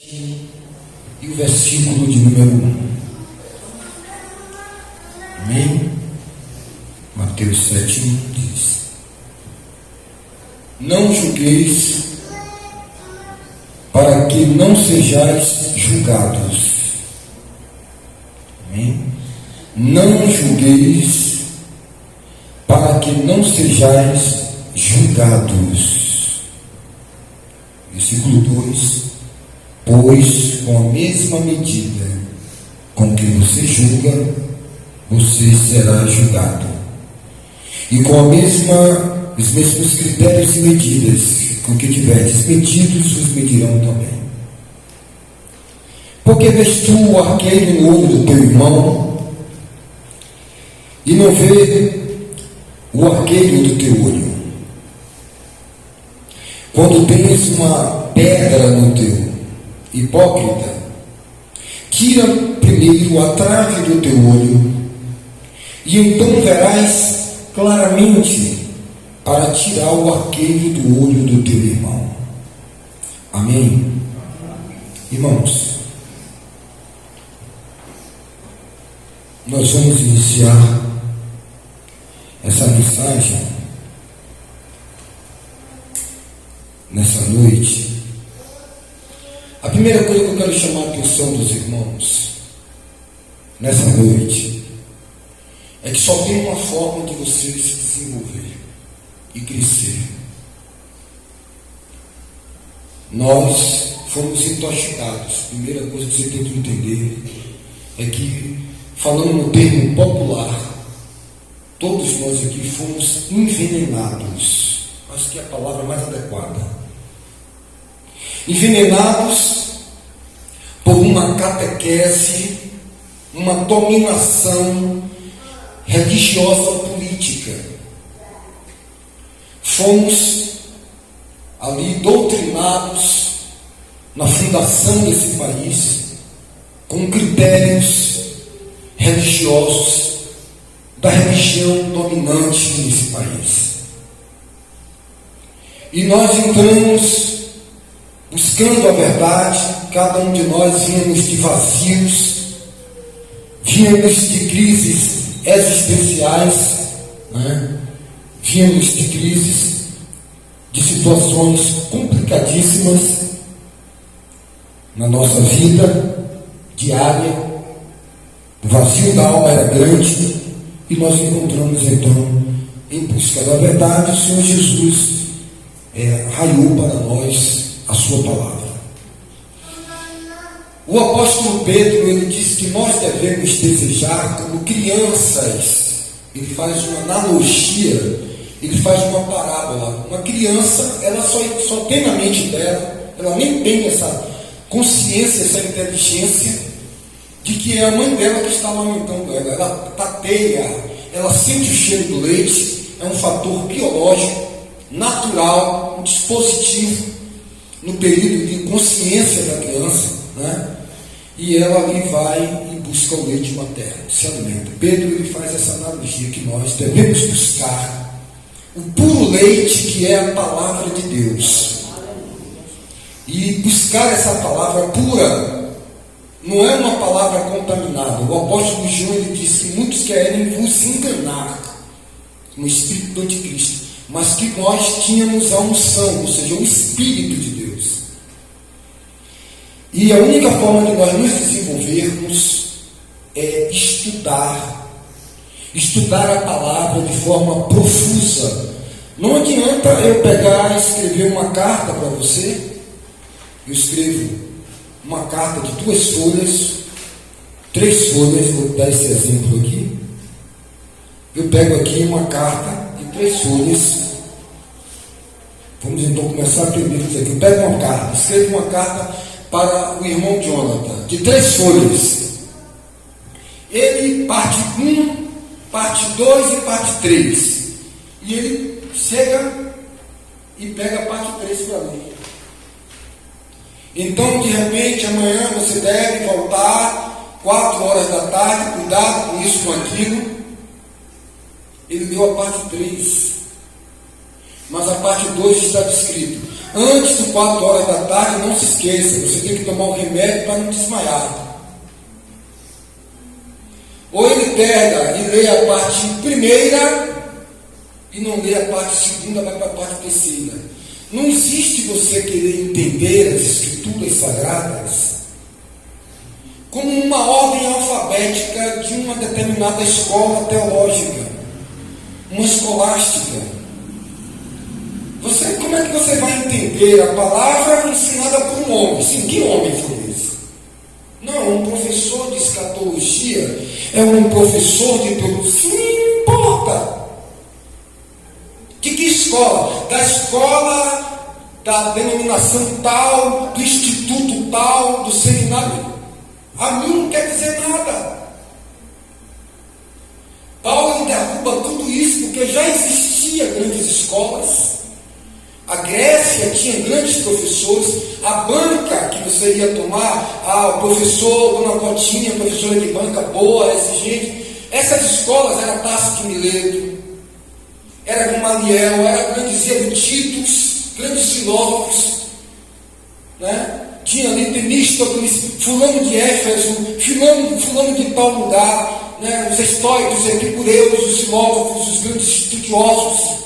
E o versículo de número 1. Amém? Mateus 7 diz: Não julgueis, para que não sejais julgados. Amém? Não julgueis, para que não sejais julgados. Versículo 2: Pois com a mesma medida com que você julga, você será julgado. E com os mesmos critérios e medidas com que tiveres medidos, os medirão também. Porque vês tu o arqueiro no olho do teu irmão, e não vê o arqueiro do teu olho? Quando tens uma pedra no teu hipócrita, tira primeiro a trave do teu olho, e então verás claramente para tirar o arqueiro do olho do teu irmão. Amém? Irmãos, nós vamos iniciar essa mensagem nessa noite. A primeira coisa que eu quero chamar a atenção dos irmãos nessa noite é que só tem uma forma de você se desenvolver e crescer. Nós fomos intoxicados. A primeira coisa que você tem que entender é que, falando no termo popular, todos nós aqui fomos envenenados. Acho que é a palavra mais adequada. Envenenados por uma catequese, uma dominação religiosa política. Fomos ali doutrinados na fundação desse país com critérios religiosos da religião dominante nesse país. E nós entramos buscando a verdade. Cada um de nós viemos de vazios, viemos de crises existenciais, viemos de crises, de situações complicadíssimas na nossa vida diária. O vazio da alma era grande e nós encontramos então, em busca da verdade, o Senhor Jesus raiou para nós a sua palavra. O apóstolo Pedro, ele diz que nós devemos desejar como crianças. Ele faz uma analogia, ele faz uma parábola. Uma criança, ela só tem na mente dela, ela nem tem essa consciência, essa inteligência de que é a mãe dela que está amamentando ela. Ela tateia, ela sente o cheiro do leite, é um fator biológico, natural, um dispositivo no período de consciência da criança, e ela ali vai e busca o leite materno, se alimenta. Pedro, ele faz essa analogia que nós devemos buscar o puro leite, que é a palavra de Deus, e buscar essa palavra pura. Não é uma palavra contaminada. O apóstolo João, ele diz que muitos querem vos enganar no espírito do anticristo, mas que nós tínhamos a unção, ou seja, o Espírito de Deus. E a única forma de nós nos desenvolvermos é estudar a palavra de forma profusa. Não adianta eu pegar e escrever uma carta para você. Eu escrevo uma carta de 2 folhas, 3 folhas, vou dar esse exemplo aqui. Eu pego aqui uma carta de 3 folhas. Vamos então começar a aprender isso aqui. Eu pego uma carta, escrevo uma carta para o irmão Jonathan, de 3 folhas. Ele parte 1, parte 2 e parte 3. E ele chega e pega a parte 3 para mim. Então, de repente, amanhã você deve voltar 4 horas da tarde, cuidado com isso, com aquilo. Ele deu a parte 3, mas a parte 2 está escrito: antes de 4 horas da tarde, não se esqueça, você tem que tomar um remédio para não desmaiar. Ou ele pega e lê a parte primeira e não lê a parte segunda, vai para a parte terceira. Não existe você querer entender as escrituras sagradas como uma ordem alfabética de uma determinada escola teológica, uma escolástica. Como é que você vai entender a palavra ensinada por um homem? Sim, que homem foi esse? Não, um professor de escatologia é um professor de teologia. Sim, não importa. De que escola? Da escola da denominação tal, do instituto tal, do seminário. A mim não quer dizer nada. Paulo derruba tudo isso porque já existia grandes escolas. A Grécia tinha grandes professores. A banca que você ia tomar, o professor, Dona Cotinha, professora de banca boa, exigente. Essas escolas eram Tácito de Mileto, era Gamaliel, era grandes eruditos, grandes filósofos, né? Tinha ali Temístocles, fulano de Éfeso, fulano de tal lugar, né? Os estoicos, os epicureus, os filósofos, os grandes estudiosos.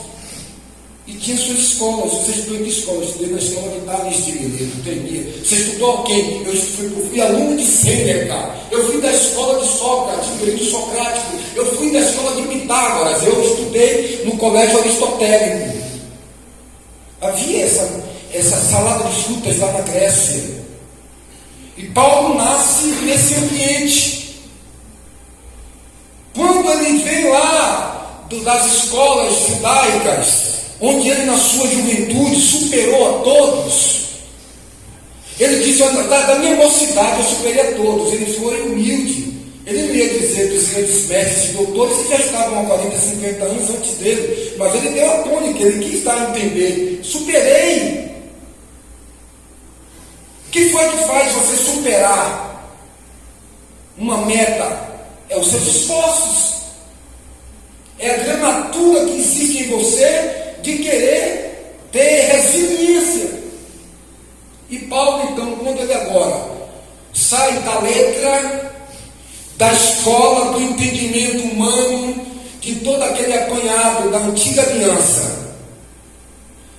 E tinha suas escolas. Você estudou em que escola? Eu estudei na escola de Tales de Mileto, Temia. Você estudou quem? Eu fui aluno de Sêneca. Eu fui da escola de Sócrates, do período socrático. Eu fui da escola de Pitágoras. Eu estudei no colégio aristotélico. Havia essa salada de frutas lá na Grécia. E Paulo nasce nesse ambiente. Quando ele vem lá das escolas judaicas, onde ele na sua juventude superou a todos, ele disse: da minha mocidade eu superei a todos. Ele foi humilde. Ele não ia dizer dos grandes mestres e doutores que já estavam há 40, 50 anos antes dele, mas ele deu a tônica, ele quis dar a entender: superei. O que foi que faz você superar uma meta? É os seus esforços, é a gramatura que existe em você de querer ter resiliência. E Paulo, então, quando ele agora sai da letra, da escola do entendimento humano, de todo aquele apanhado da antiga aliança,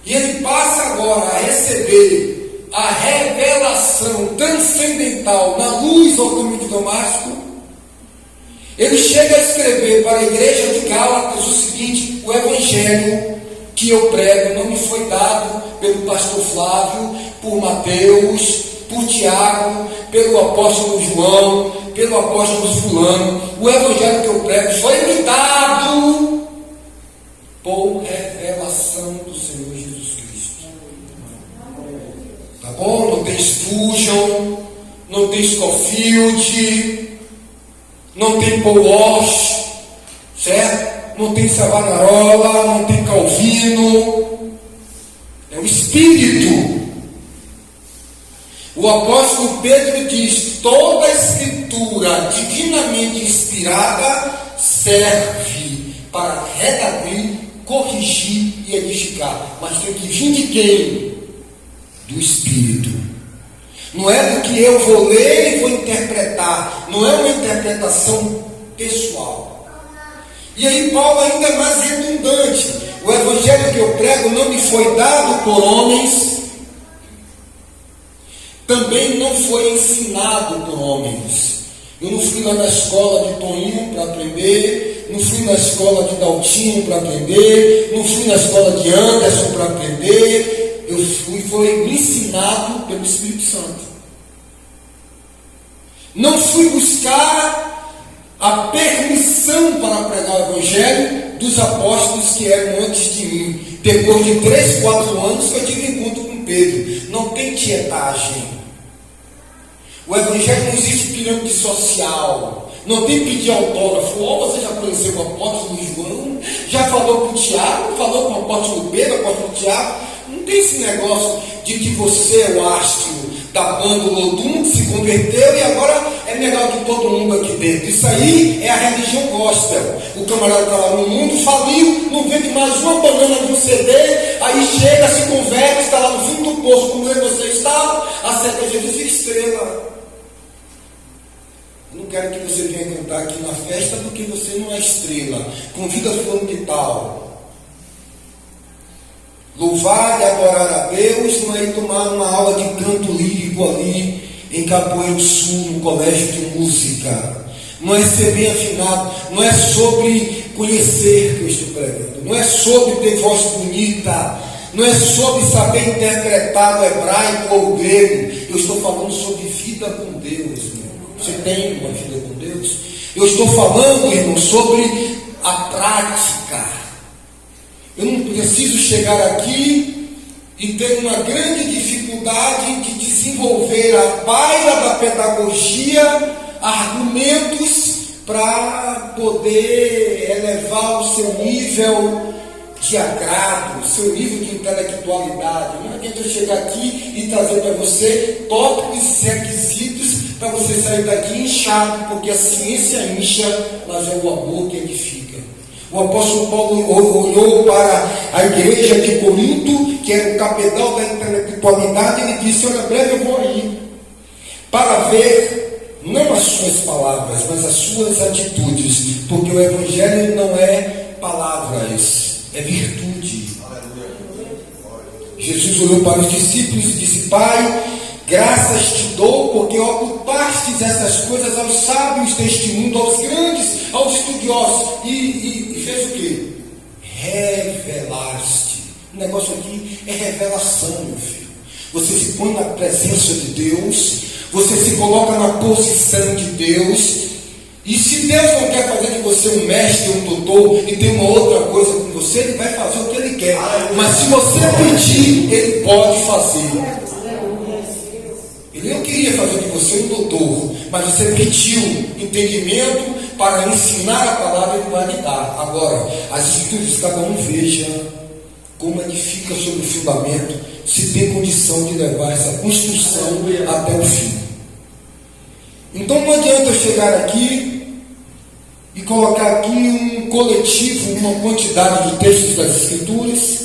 e ele passa agora a receber a revelação transcendental na luz ao caminho de Damasco, ele chega a escrever para a igreja de Gálatas o seguinte: o evangelho que eu prego não me foi dado pelo pastor Flávio, por Mateus, por Tiago, pelo apóstolo João, pelo apóstolo fulano. O evangelho que eu prego foi me dado por revelação do Senhor Jesus Cristo. Tá bom? Não tem Spurgeon, não tem Scofield, não tem Paul Walsh, certo? Não tem Savonarola, não tem Calvino. É o Espírito. O apóstolo Pedro diz: toda a escritura divinamente inspirada serve para redarguir, corrigir e edificar. Mas tem que vir de quem? Do Espírito. Não é do que eu vou ler e vou interpretar. Não é uma interpretação pessoal. E aí Paulo ainda é mais redundante: o evangelho que eu prego não me foi dado por homens, também não foi ensinado por homens. Eu não fui lá na escola de Toninho para aprender, não fui na escola de Daltinho para aprender, não fui na escola de Anderson para aprender. Foi me ensinado pelo Espírito Santo. Não fui buscar a permissão para pregar o evangelho dos apóstolos que eram antes de mim. Depois de 3, 4 anos que eu tive encontro com Pedro. Não tem tietagem. O evangelho não existe pirâmide social. Não tem pedir autógrafo. Você já conheceu o apóstolo João? Já falou com o Tiago? Falou com o apóstolo Pedro, o apóstolo Tiago? Não tem esse negócio de que você é o astro da banda Lodum, que se converteu e agora é é melhor que todo mundo aqui dentro. Isso aí é a religião gospel. O camarada está lá no mundo, faliu, não vende mais uma banana de um CD, aí chega, se converte, está lá no fundo do poço, como você estava, acerta Jesus e estrela. Eu não quero que você venha cantar aqui na festa porque você não é estrela. Convida fulano de tal. Louvar e adorar a Deus não é ir tomar uma aula de canto lírico ali em Capoeiro Sul, no colégio de música. Não é ser bem afinado, não é sobre conhecer que eu estou pregando, não é sobre ter voz bonita, não é sobre saber interpretar o hebraico ou o grego. Eu estou falando sobre vida com Deus, irmão. Você tem uma vida com Deus? Eu estou falando, irmão, sobre a prática. Eu não preciso chegar aqui e ter uma grande dificuldade de desenvolver a baila da pedagogia, argumentos para poder elevar o seu nível de agrado, o seu nível de intelectualidade. Não adianta eu chegar aqui e trazer para você tópicos e requisitos para você sair daqui inchado, porque a ciência incha, mas é o amor que edifica. O apóstolo Paulo olhou para a igreja de Corinto, que era o cabedal da intelectualidade, e ele disse: olha, breve eu vou aí, para ver, não as suas palavras, mas as suas atitudes, porque o evangelho não é palavras, é virtude. Jesus olhou para os discípulos e disse: Pai, graças te dou, porque ocultastes essas coisas aos sábios deste mundo, aos grandes, aos estudiosos, e fez o quê? Revelaste. O negócio aqui é revelação, meu filho. Você se põe na presença de Deus, você se coloca na posição de Deus, e se Deus não quer fazer de você um mestre, um doutor, e tem uma outra coisa com você, Ele vai fazer o que Ele quer. Mas se você pedir, Ele pode fazer. Ele não queria fazer de você um doutor, mas você pediu entendimento para ensinar a palavra, Ele vai lhe dar. Agora, as escrituras, cada um veja como edifica sobre o fundamento, se tem condição de levar essa construção até o fim. Então não adianta eu chegar aqui e colocar aqui um coletivo, uma quantidade de textos das escrituras,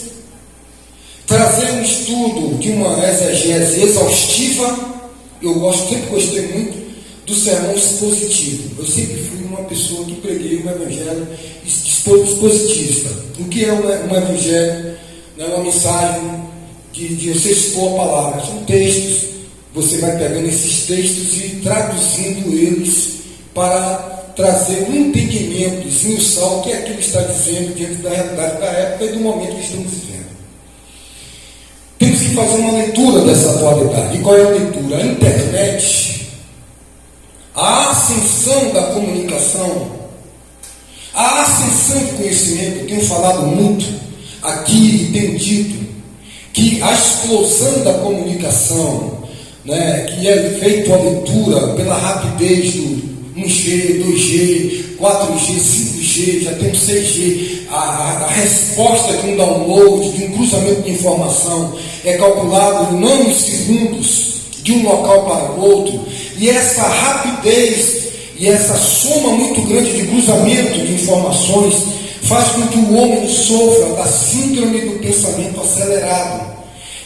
trazer um estudo de uma exegese exaustiva. Eu sempre gostei muito do sermão expositivo. Eu sempre fui uma pessoa que preguei um evangelho expositivista. O que é um evangelho? É uma mensagem de você expor a palavra. São textos, você vai pegando esses textos e traduzindo eles para trazer um entendimento, esmiuçar o que é que ele está dizendo diante da realidade da época e do momento que estamos vivendo. Temos que fazer uma leitura dessa atualidade. E qual é a leitura? A internet, a ascensão da comunicação, a ascensão do conhecimento. Eu tenho falado muito aqui e tenho dito que a explosão da comunicação, né, que é feita a leitura pela rapidez do 1G, 2G, 4G, 5G, já tem 6G, a resposta de um download, de um cruzamento de informação é calculado em nanosegundos de um local para o outro, e essa rapidez e essa soma muito grande de cruzamento de informações faz com que o homem sofra da síndrome do pensamento acelerado.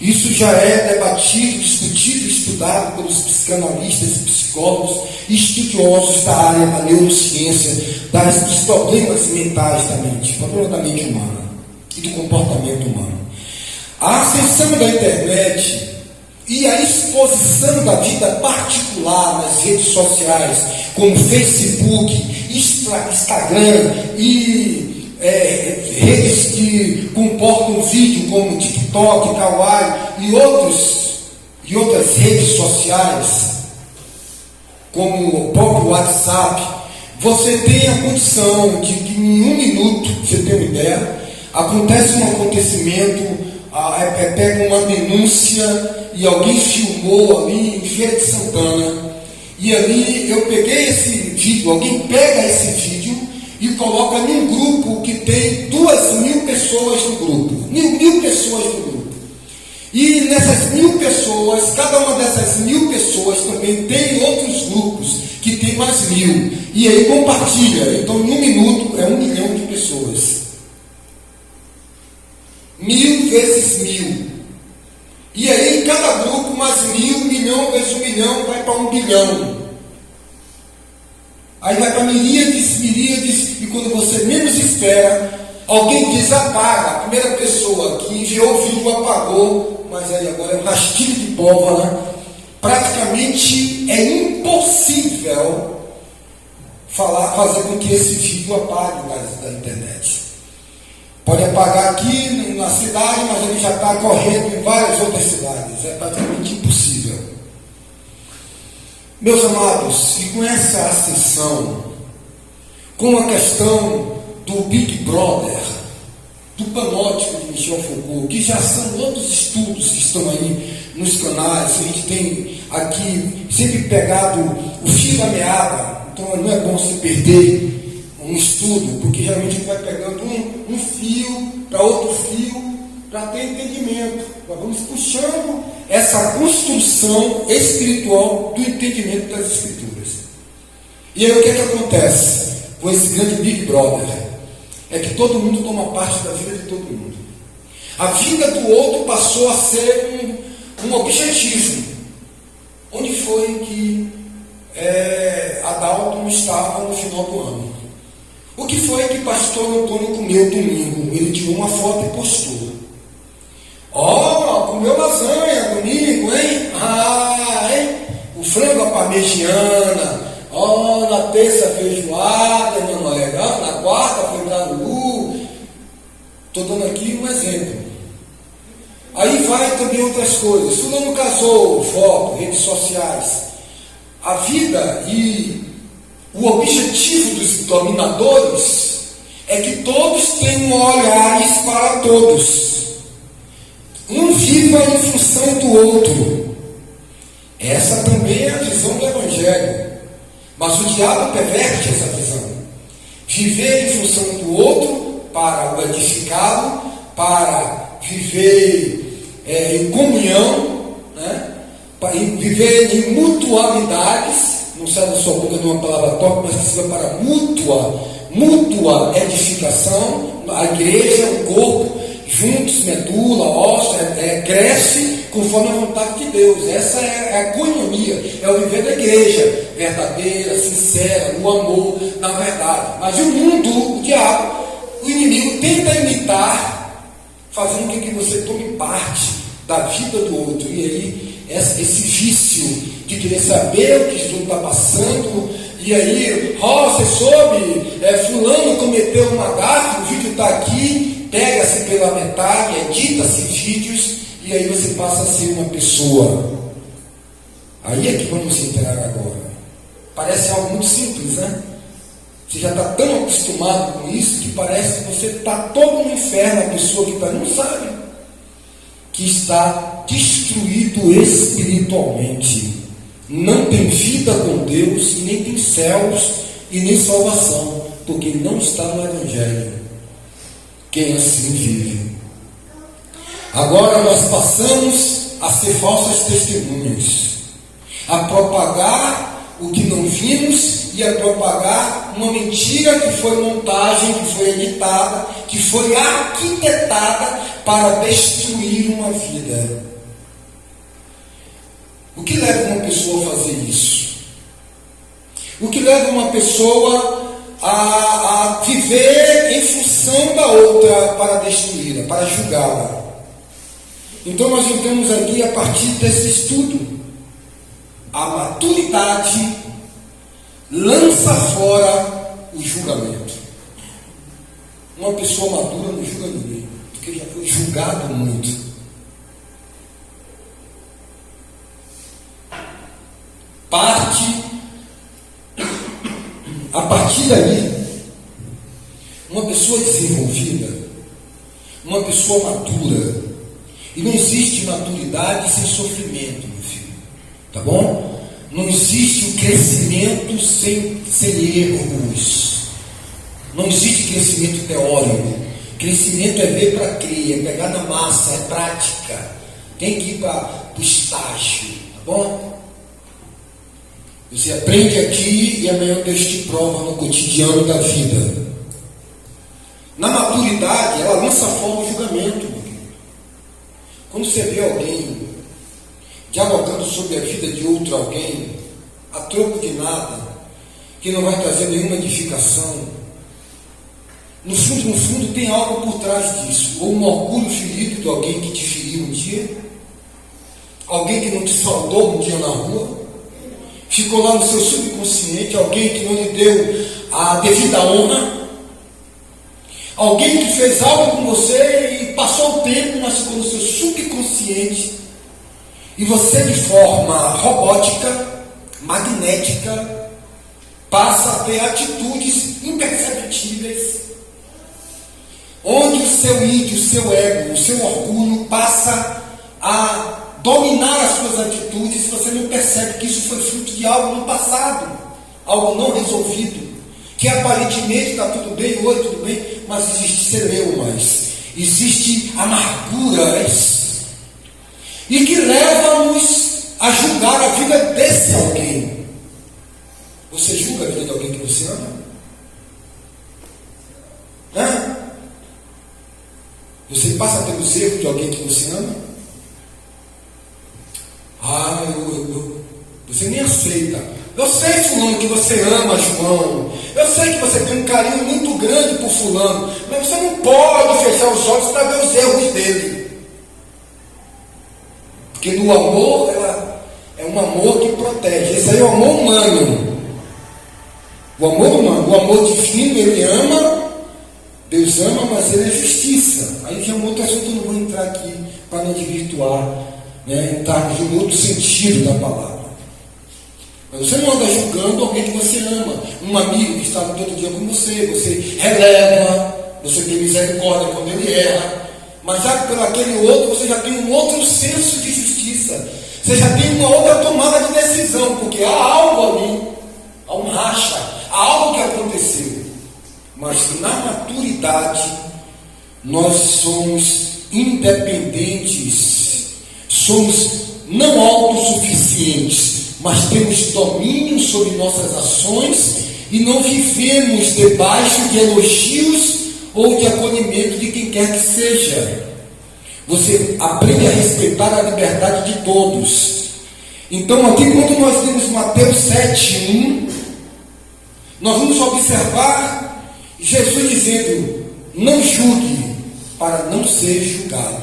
Isso já é debatido, discutido e estudado pelos psicanalistas e psicólogos e estudiosos da área da neurociência, dos problemas mentais da mente, problema da mente humana e do comportamento humano. A ascensão da internet e a exposição da vida particular nas redes sociais, como Facebook, Instagram e redes que comportam vídeo como TikTok, Kawaii e outras redes sociais, como o próprio WhatsApp, você tem a condição de que em 1 minuto, você tem uma ideia, acontece um acontecimento, pega uma denúncia e alguém filmou ali em Feira de Santana, e ali eu peguei esse vídeo, alguém pega esse vídeo e coloca num grupo que tem 2.000 pessoas no grupo. 1.000 pessoas no grupo. E nessas 1000 pessoas, cada uma dessas 1000 pessoas também tem outros grupos que tem mais 1000. E aí compartilha. Então, em 1 minuto, é 1 milhão de pessoas. 1000 vezes 1000. E aí, em cada grupo, mais 1000, 1 milhão vezes 1 milhão, vai para 1 bilhão. Aí vai para miríades, e quando você menos espera, alguém desapaga. A primeira pessoa que enviou o vídeo apagou, mas aí agora é um rastilho de pólvora. Praticamente é impossível fazer com que esse vídeo apague da internet. Pode apagar aqui na cidade, mas ele já está correndo em várias outras cidades. É praticamente impossível. Meus amados, e com essa ascensão, com a questão do Big Brother, do panótico de Michel Foucault, que já são outros estudos que estão aí nos canais, a gente tem aqui sempre pegado o fio da meada, então não é bom se perder um estudo, porque realmente a gente vai pegando um fio para outro fio para ter entendimento. Nós vamos puxando essa construção espiritual do entendimento das Escrituras. E aí o que é que acontece com esse grande Big Brother? É que todo mundo toma parte da vida de todo mundo. A vida do outro passou a ser um objetivo. Onde foi que Adalto estava no final do ano? O que foi que pastor Antônio comeu domingo? Ele tirou uma foto e postou. Comeu lasanha domingo, hein? Hein? O frango à parmegiana. Na terça feijoada, não é legal? Na quarta foi granulu. Estou dando aqui um exemplo. Aí vai também outras coisas. Fulano casou, foto, redes sociais. A vida e o objetivo dos dominadores é que todos tenham olhares para todos. Um viva em função do outro. Essa também é a visão do Evangelho. Mas o diabo perverte essa visão. Viver em função do outro para o edificado, para viver em comunhão, né? Para viver em mutualidades. Não sai da sua boca de uma palavra torta, mas que sirva para mútua edificação. A igreja, o corpo, juntos, medula, osso, cresce conforme a vontade de Deus. Essa é a coinonia, é o viver da igreja, verdadeira, sincera, no amor, na verdade. Mas o mundo, o diabo, o inimigo tenta imitar, fazendo com que você tome parte da vida do outro. E aí, esse vício de querer saber o que o outro está passando. E aí, você soube, fulano cometeu uma gafe, o vídeo está aqui, pega-se pela metade, edita-se vídeos, e aí você passa a ser uma pessoa. Aí é que vamos entrar agora. Parece algo muito simples, né? Você já está tão acostumado com isso que parece que você está todo no inferno. A pessoa que está não sabe que está destruído espiritualmente. Não tem vida com Deus, e nem tem céus, e nem salvação, porque não está no Evangelho. Quem assim vive. Agora nós passamos a ser falsas testemunhas, a propagar o que não vimos e a propagar uma mentira que foi montagem, que foi editada, que foi arquitetada para destruir uma vida. O que leva uma pessoa a fazer isso? O que leva uma pessoa a viver em função da outra para destruí-la, para julgá-la? Então nós entramos aqui a partir desse estudo. A maturidade lança fora o julgamento. Uma pessoa madura não julga ninguém, porque já foi julgado muito. A partir daí, uma pessoa desenvolvida, uma pessoa madura, e não existe maturidade sem sofrimento, meu filho, tá bom? Não existe o crescimento sem erros, não existe crescimento teórico. Crescimento é ver para crer, é pegar na massa, é prática. tem que ir para o estágio, tá bom? Você aprende aqui e amanhã Deus te prova no cotidiano da vida. Na maturidade, ela lança fora o julgamento. Quando você vê alguém dialogando sobre a vida de outro alguém, a troco de nada, que não vai trazer nenhuma edificação, no fundo tem algo por trás disso. Ou um orgulho ferido de alguém que te feriu um dia, alguém que não te saudou um dia na rua, ficou lá no seu subconsciente, alguém que não lhe deu a devida honra, alguém que fez algo com você e passou o tempo, mas ficou no seu subconsciente, e você de forma robótica, magnética, passa a ter atitudes imperceptíveis, onde o seu ídio, o seu ego, o seu orgulho passa a dominar as suas atitudes. Você não percebe que isso foi fruto de algo no passado, algo não resolvido, que aparentemente está tudo bem, oi, tudo bem, mas existe celeumas, existe amarguras, e que leva-nos a julgar a vida desse alguém. Você julga a vida de alguém que você ama? Hã? Você passa pelos erros de alguém que você ama? Você nem aceita. Eu sei, fulano, que você ama João. Eu sei que você tem um carinho muito grande por fulano. Mas você não pode fechar os olhos para ver os erros dele. Porque no amor, é um amor que protege. Esse aí é o amor humano. O amor humano, o amor divino, ele ama. Deus ama, mas ele é justiça. Aí já é um outro assunto, eu não vou entrar aqui para não desvirtuar, entrar de um outro sentido da palavra. Mas você não anda julgando alguém que você ama, um amigo que está todo dia com você releva, você tem misericórdia quando ele erra, mas já por aquele outro você já tem um outro senso de justiça, você já tem uma outra tomada de decisão, porque há algo ali, há um racha, há algo que aconteceu. Mas na maturidade, nós somos independentes, somos não autossuficientes, mas temos domínio sobre nossas ações e não vivemos debaixo de elogios ou de acolhimento de quem quer que seja. Você aprende a respeitar a liberdade de todos. Então, aqui quando nós lemos Mateus 7:1, nós vamos observar Jesus dizendo: não julgue para não ser julgado.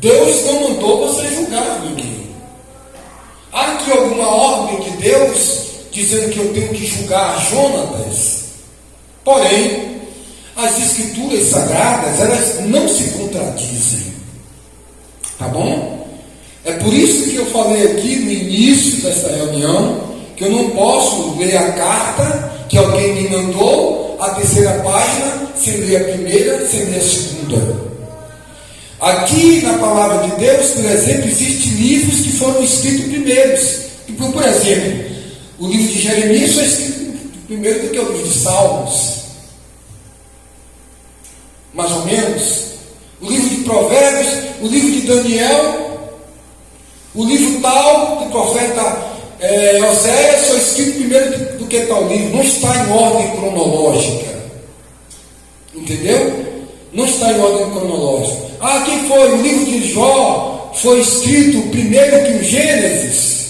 Deus não mandou você julgar ninguém. Há aqui alguma ordem de Deus dizendo que eu tenho que julgar Jonatas? Porém, as escrituras sagradas, elas não se contradizem. Tá bom? É por isso que eu falei aqui no início dessa reunião que eu não posso ler a carta que alguém me mandou, a terceira página, sem ler a primeira, sem ler a segunda. Aqui na palavra de Deus, por exemplo, existem livros que foram escritos primeiros. Por exemplo, o livro de Jeremias foi escrito primeiro do que o livro de Salmos, mais ou menos. O livro de Provérbios, o livro de Daniel, o livro tal do profeta Oséias foi escrito primeiro do que tal livro. Não está em ordem cronológica, entendeu? Não está em ordem cronológica. Quem foi? O livro de Jó foi escrito primeiro que o Gênesis.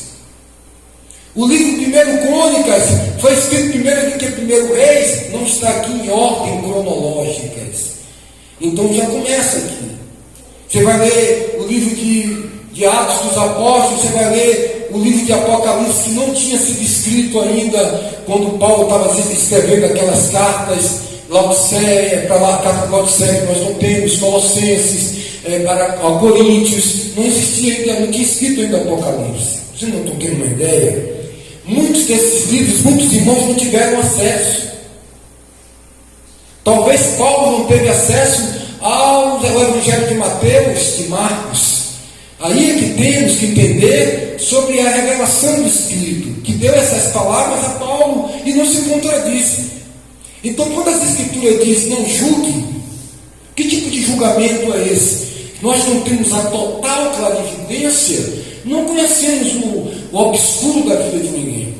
O livro primeiro Crônicas foi escrito primeiro do que primeiro Reis. Não está aqui em ordem cronológicas. Então já começa aqui. Você vai ler o livro de Atos dos Apóstolos, você vai ler o livro de Apocalipse, que não tinha sido escrito ainda quando Paulo estava escrevendo aquelas cartas, Laodiceia, para lá, a carta de Laodiceia que nós não temos, Colossenses, para Coríntios, não existia ainda, não tinha escrito ainda Apocalipse. Vocês não estão tendo uma ideia? Muitos desses livros, muitos irmãos não tiveram acesso. Talvez Paulo não teve acesso ao Evangelho de Mateus, de Marcos. Aí é que temos que entender sobre a revelação do Espírito, que deu essas palavras a Paulo e não se contradiz. Então, quando as Escrituras dizem não julgue, que tipo de julgamento é esse? nós não temos a total clarividência, não conhecemos o obscuro da vida de ninguém.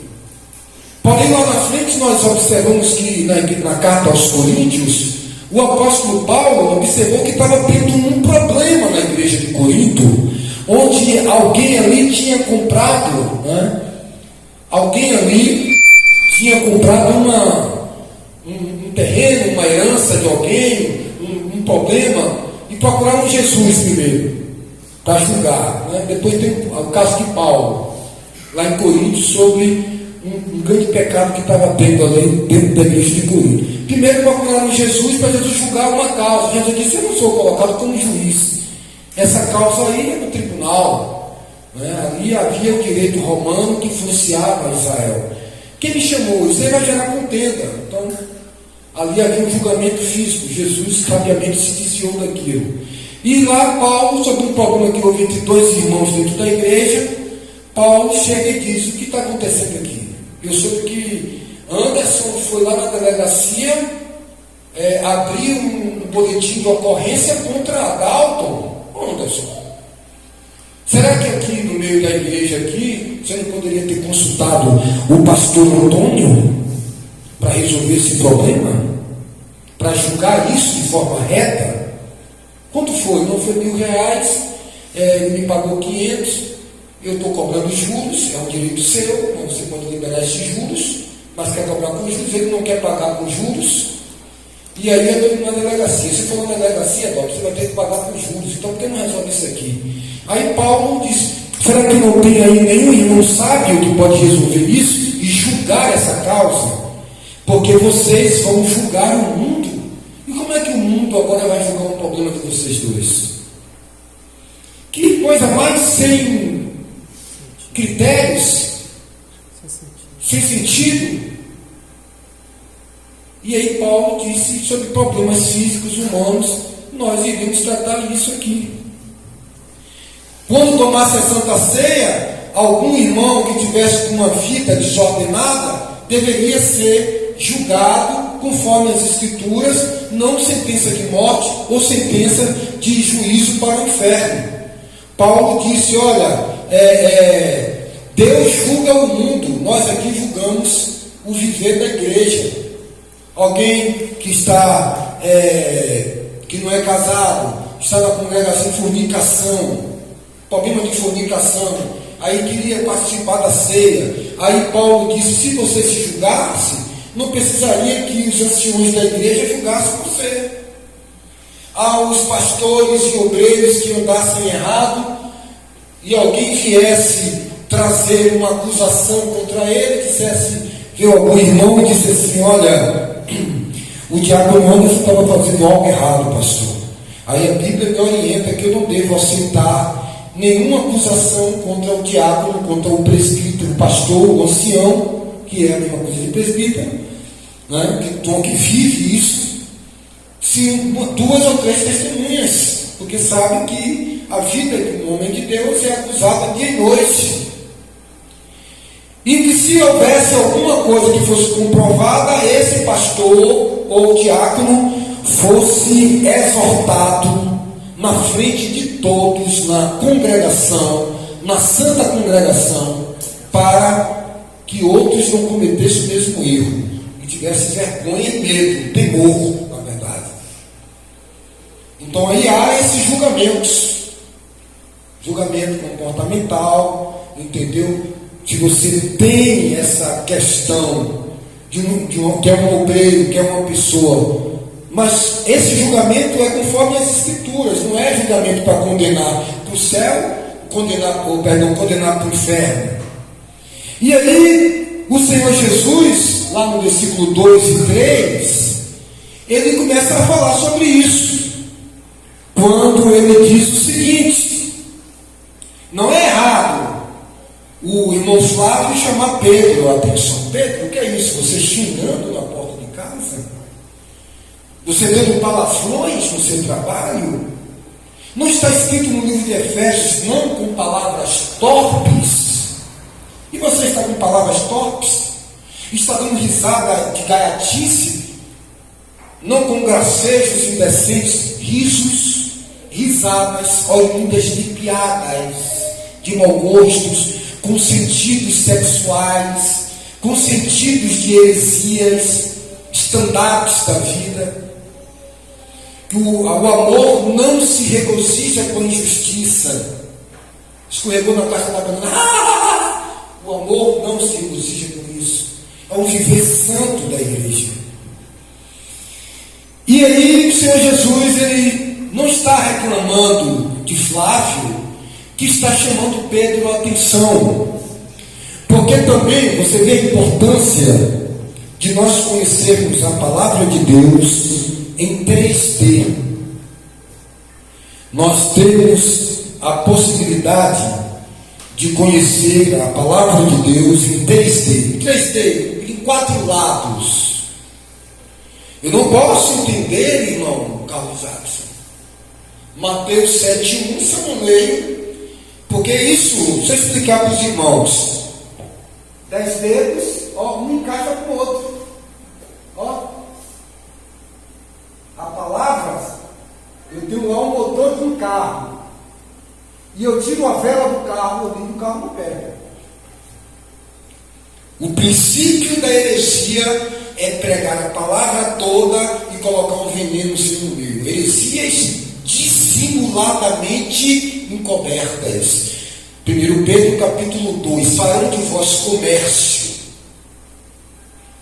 Porém, lá na frente nós observamos que na carta aos Coríntios, o apóstolo Paulo observou que estava tendo um problema na igreja de Corinto, onde alguém ali tinha comprado, um terreno, uma herança de alguém, um problema, e procuraram Jesus primeiro, para julgar. Depois tem o caso de Paulo, lá em Corinto, sobre um grande pecado que estava tendo ali dentro da igreja de Corinto. Primeiro procuraram Jesus para Jesus julgar uma causa. Jesus disse: eu não sou colocado como juiz. Essa causa aí é no tribunal. Ali havia o direito romano que influenciava Israel. Quem me chamou? Isso aí vai gerar contenda. Então, ali havia um julgamento físico. Jesus sabiamente se desviou daquilo. E lá Paulo, sobre um problema que houve entre dois irmãos dentro da igreja, Paulo chega e diz: o que está acontecendo aqui? Eu soube que Anderson foi lá na delegacia abrir um boletim de ocorrência contra Dalton. Anderson, será que aqui no meio da igreja aqui, você não poderia ter consultado o pastor Antônio para resolver esse problema? Para julgar isso de forma reta? Quanto foi? Não foi R$1.000, ele me pagou 500. Eu estou cobrando juros, é um direito seu, você pode liberar esses juros, mas quer cobrar com juros, ele não quer pagar com juros, e aí eu estou na delegacia. Se for na delegacia, você vai ter que pagar com juros, então por que não resolve isso aqui? Aí Paulo diz: será que não tem aí nenhum irmão sábio que pode resolver isso e julgar essa causa? Porque vocês vão julgar o mundo. E como é que o mundo agora vai julgar um problema de vocês dois? Que coisa mais sem critérios, sem sentido. E aí Paulo disse sobre problemas físicos humanos, nós iremos tratar isso aqui. Quando tomasse a Santa Ceia, algum irmão que tivesse uma vida desordenada deveria ser julgado conforme as Escrituras, não sentença de morte ou sentença de juízo para o inferno. Paulo disse: olha, Deus julga o mundo, nós aqui julgamos o viver da igreja. Alguém que está, que não é casado, está na congregação de fornicação, problema de fornicação, aí queria participar da ceia. Aí Paulo disse: se você se julgasse, não precisaria que os anciões da igreja julgassem você. Aos pastores e obreiros que andassem errado, e alguém viesse trazer uma acusação contra ele, viu algum irmão e disse assim: olha, o diácono Anderson estava fazendo algo errado, pastor. Aí a Bíblia me orienta que eu não devo aceitar nenhuma acusação contra o diácono, contra o presbítero, o pastor, o ancião, que é a mesma coisa de presbítero, que vive isso, se 2 ou 3 testemunhas, porque sabe que a vida de um homem de Deus é acusada dia e noite. E que se houvesse alguma coisa que fosse comprovada, esse pastor ou diácono fosse exortado na frente de todos, na congregação, na santa congregação, para que outros não cometessem o mesmo erro, e tivessem vergonha e medo, temor, na verdade. Então aí há esses julgamentos, julgamento comportamental, entendeu? Se você tem essa questão que é um obreiro, que é uma pessoa, mas esse julgamento é conforme as Escrituras, não é julgamento para condenar para o céu, condenar para o inferno. E aí, o Senhor Jesus, lá no versículo 2 e 3, ele começa a falar sobre isso, quando ele diz o seguinte: não é errado o irmão Flávio chamar Pedro a atenção. Pedro, o que é isso? Você xingando na porta de casa? Você dando palavrões no seu trabalho? Não está escrito no livro de Efésios: não com palavras torpes? E você está com palavras torpes? Está dando risada de gaiatice? Não com gracejos indecentes, risos risadas oriundas de piadas, de mau gostos, com sentidos sexuais, com sentidos de heresias, estandartes da vida. Que o amor não se regozija com injustiça. Escorregou na taça da banana. O amor não se regozija com isso. É um viver santo da igreja. E aí o Senhor Jesus, ele não está reclamando de Flávio, que está chamando Pedro a atenção. Porque também você vê a importância de nós conhecermos a palavra de Deus em 3D. Nós temos a possibilidade de conhecer a palavra de Deus em 3D. 3D, em 4 lados. Eu não posso entender, irmão Carlos Jackson, Mateus 7:1, se eu não leio, porque isso, se eu explicar para os irmãos, 10 dedos, ó, um encaixa com o outro. Ó, a palavra, eu tenho lá um motor de um carro, e eu tiro a vela do carro, eu ligo o carro não pega. O princípio da heresia é pregar a palavra toda e colocar um veneno no meio. Heresias dissimuladamente encobertas. 1 Pedro capítulo 2, farão de vós comércio.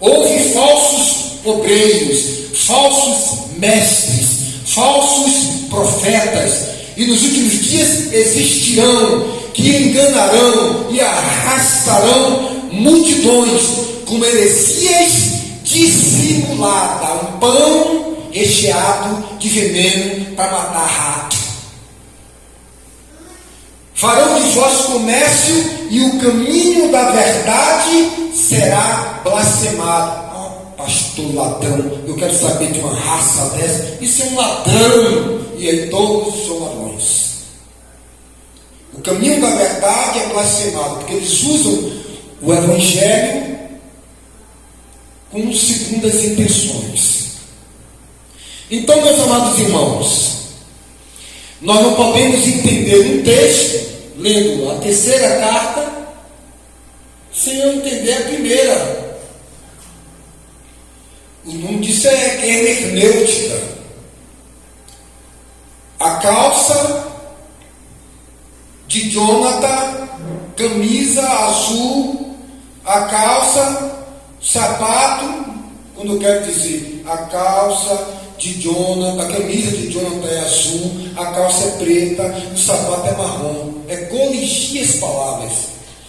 Houve falsos obreiros, falsos mestres, falsos profetas, e nos últimos dias existirão, que enganarão e arrastarão multidões com heresias dissimuladas, um pão recheado de veneno para matar rato. Farão de vós comércio e o caminho da verdade será blasfemado. Ah, pastor ladrão, eu quero saber de uma raça dessa. Isso é um ladrão, e aí todos são ladrões. O caminho da verdade é blasfemado, porque eles usam o evangelho com segundas intenções. Então, meus amados irmãos, nós não podemos entender um texto, lendo a terceira carta, sem eu entender a primeira. O nome disso é hermenêutica. A calça de Jonathan, camisa azul, a calça, sapato, quando eu quero dizer a calça de Jonathan, a camisa de Jonathan é azul, a calça é preta, o sapato é marrom. É corrigir as palavras.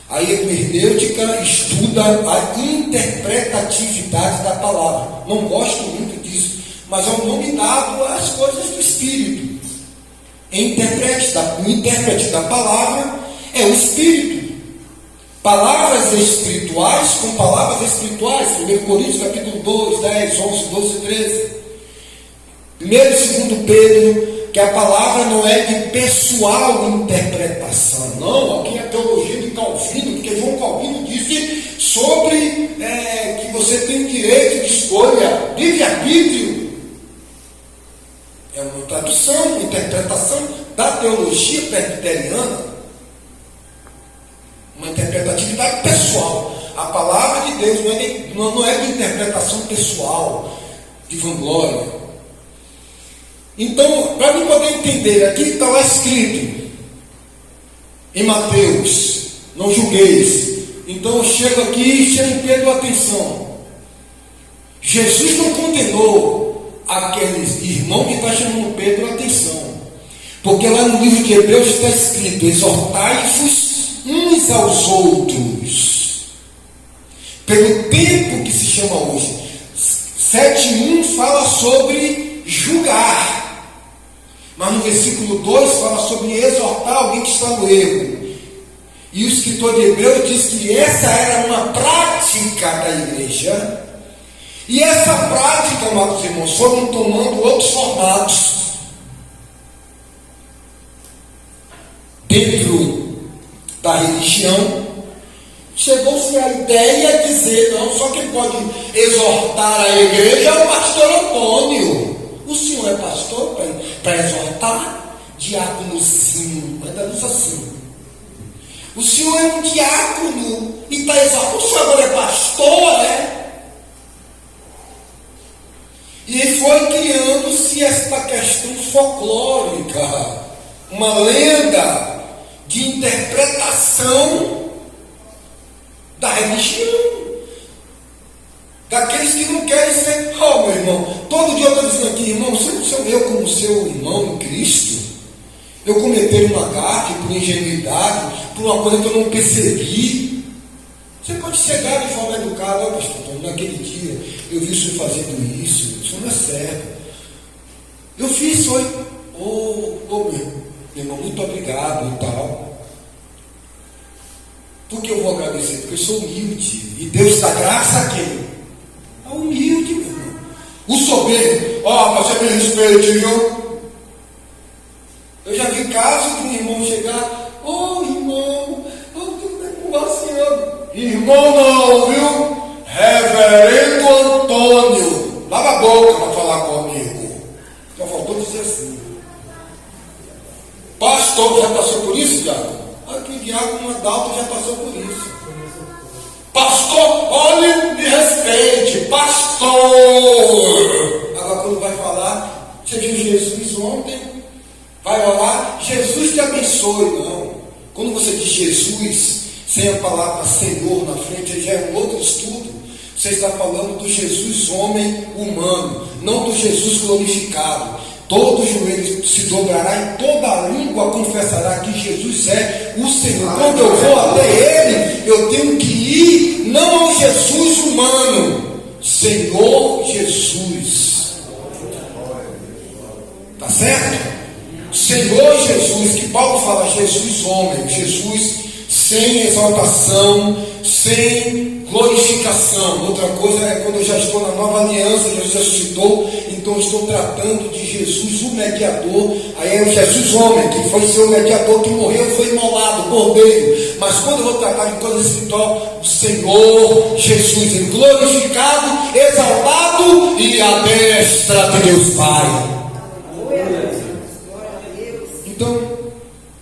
A hermenêutica estuda a interpretatividade da palavra. Não gosto muito disso, mas é um nome dado às coisas do Espírito. O intérprete da palavra é o Espírito. Palavras espirituais com palavras espirituais. 1 Coríntios capítulo 2, 10, 11, 12, 13. 1 e 2 Pedro, que a palavra não é de pessoal interpretação. Não, aqui é a teologia de Calvino, porque João Calvino disse sobre que você tem direito de escolha, livre-arbítrio. É uma tradução, uma interpretação da teologia presbiteriana, uma interpretatividade pessoal. A palavra de Deus não é de interpretação pessoal, de vanglória. Então, para mim poder entender, aqui está lá escrito em Mateus, não julgueis. Então eu chego aqui e chamo Pedro a atenção. Jesus não condenou aqueles irmãos que estão chamando Pedro a atenção. Porque lá no livro de Hebreus está escrito: exortai-vos uns aos outros. Pelo tempo que se chama hoje. 7:1 fala sobre julgar. Mas no versículo 2 fala sobre exortar alguém que está no erro. E o escritor de Hebreus diz que essa era uma prática da igreja. E essa prática, amados irmãos, foram tomando outros formatos. Dentro da religião, chegou-se a ideia de dizer: não, só quem pode exortar a igreja é o pastor Antônio. O senhor é pastor para exortar? diáconozinho, ainda usa assim. O senhor é um diácono e está exaltado. O senhor agora é pastor, né? E foi criando-se esta questão folclórica, uma lenda de interpretação da religião. Daqueles que não querem ser. Oh, meu irmão, todo dia eu estou dizendo aqui, irmão, eu como seu irmão em Cristo, eu cometer uma gafe por ingenuidade, por uma coisa que eu não percebi. Você pode chegar de forma educada, ó, pastor, naquele dia eu vi o senhor fazendo isso não é certo. Eu fiz, foi. Meu irmão, muito obrigado e tal. Por que eu vou agradecer? Porque eu sou humilde. E Deus dá graça a quem? A humilde, meu irmão. O soberbo, você me respeite, viu? Eu já vi casos de um irmão chegar, irmão, irmão não, viu? Reverendo Antônio, lava a boca para falar comigo. Só faltou dizer assim. Pastor, já passou por isso, diácono? Aqui, diácono Adalto já passou por isso. Pastor, olhe, me respeite, pastor. Agora quando vai falar, você viu Jesus ontem? Vai orar, Jesus te abençoe. Não. Quando você diz Jesus, sem a palavra Senhor na frente, já é um outro estudo. Você está falando do Jesus homem humano, não do Jesus glorificado. Todo joelho se dobrará e toda língua confessará que Jesus é o Senhor. Quando eu vou até Ele, eu tenho que ir não ao Jesus humano, Senhor Jesus. Tá certo? Senhor Jesus, que Paulo fala Jesus homem, Jesus sem exaltação, sem glorificação. Outra coisa é quando eu já estou na nova aliança, Jesus ressuscitou, então eu estou tratando de Jesus, o mediador. Aí é o Jesus homem, que foi seu mediador, que morreu, foi imolado, cordeiro. Mas quando eu vou tratar de coisa espiritual, o Senhor Jesus, ele glorificado, exaltado e à destra de Deus Pai. Então,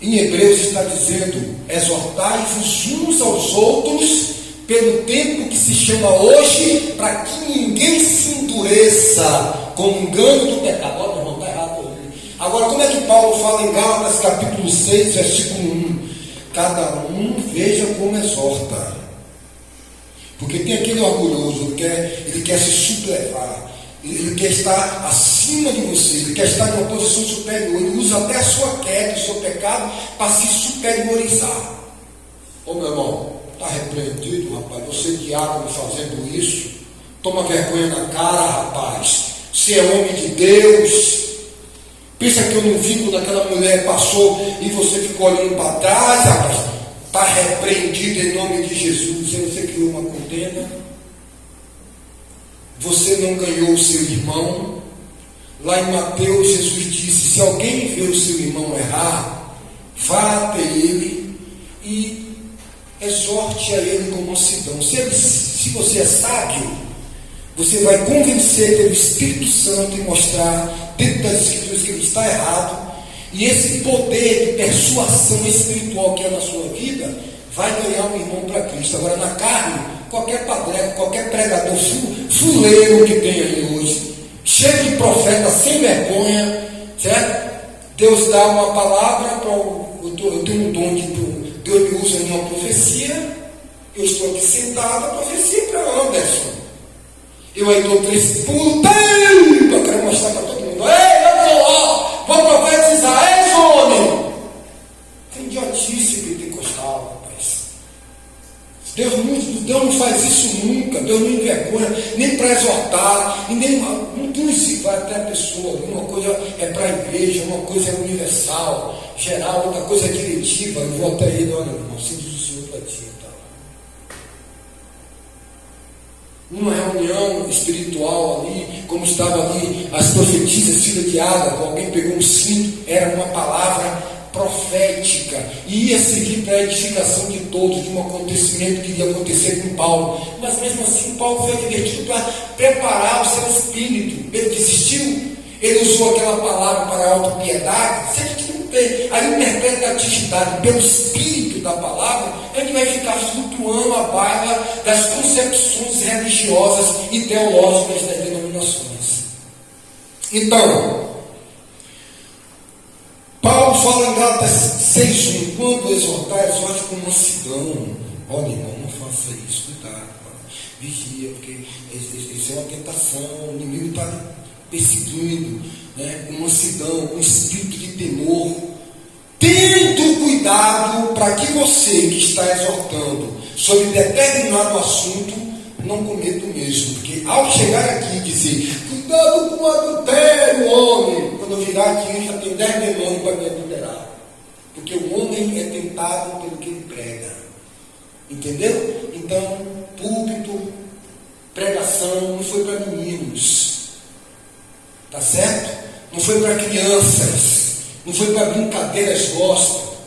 em Hebreus está dizendo: exortai-vos uns aos outros pelo tempo que se chama hoje, para que ninguém se endureça com o engano do pecado. Olha, irmão, está errado. Agora, como é que Paulo fala em Gálatas capítulo 6, versículo 1? Cada um veja como exorta. Porque tem aquele orgulhoso, ele quer se sublevar. Ele quer estar acima de você, ele quer estar em uma posição superior. Ele usa até a sua queda, o seu pecado, para se superiorizar. Meu irmão, está repreendido, rapaz. Você, diácono, fazendo isso. Toma vergonha na cara, rapaz. Você é homem de Deus. Pensa que eu não vi quando aquela mulher passou e você ficou olhando para trás, rapaz. Está repreendido em nome de Jesus. E você criou uma contenda. Você não ganhou o seu irmão. Lá em Mateus, Jesus disse: se alguém vê o seu irmão errar, vá até ele e exorte a ele com mansidão. Se você é sábio, você vai convencer pelo Espírito Santo e mostrar dentro das Escrituras que ele está errado. E esse poder de persuasão espiritual que é na sua vida vai ganhar um irmão para Cristo. Agora, na carne, qualquer padreco, qualquer pregador fuleiro que tem aí hoje, cheio de profeta, sem vergonha, certo? Deus dá uma palavra, eu tenho um dom de Deus me usa em uma profecia, eu estou aqui sentado, a profecia é para Anderson. Eu aí dou 3 pulos, eu quero mostrar para todo mundo: ei, eu vou lá, vou profetizar, ei, homem! Tem idiotice pentecostal, rapaz. Deus não faz isso nunca. Deus não envergonha, nem para exortar, e nem vai até a pessoa. Uma coisa é para a igreja, uma coisa é universal, geral, outra coisa é diretiva. Eu vou até ele: olha, irmão, se diz o Senhor para ti. Numa reunião espiritual ali, como estava ali as profetisas, filha de Ágabo, alguém pegou um cinto, era uma palavra profética, e ia servir para a edificação de todos, de um acontecimento que ia acontecer com Paulo. Mas mesmo assim, Paulo foi advertido para preparar o seu espírito. Ele desistiu, ele usou aquela palavra para a autopiedade. Se a gente não a interpretatividade pelo espírito da palavra é que vai ficar flutuando a baila das concepções religiosas e teológicas das denominações. Então, Paulo fala em Gálatas 6:1, quando exortar, exorte com mansidão. Olha, irmão, não faça isso, cuidado, vigia, porque isso é uma tentação, o inimigo está perseguindo, né, com mansidão, com espírito de temor, tendo cuidado para que você que está exortando sobre determinado assunto não cometa o mesmo, porque ao chegar aqui e dizer, cuidado com o adultério, homem, quando eu virar aqui eu já tenho 10 demônios para me adulterar, porque o homem é tentado pelo que ele prega, entendeu? Então, púlpito, pregação não foi para meninos, tá certo? Não foi para crianças, não foi para brincadeiras gospel.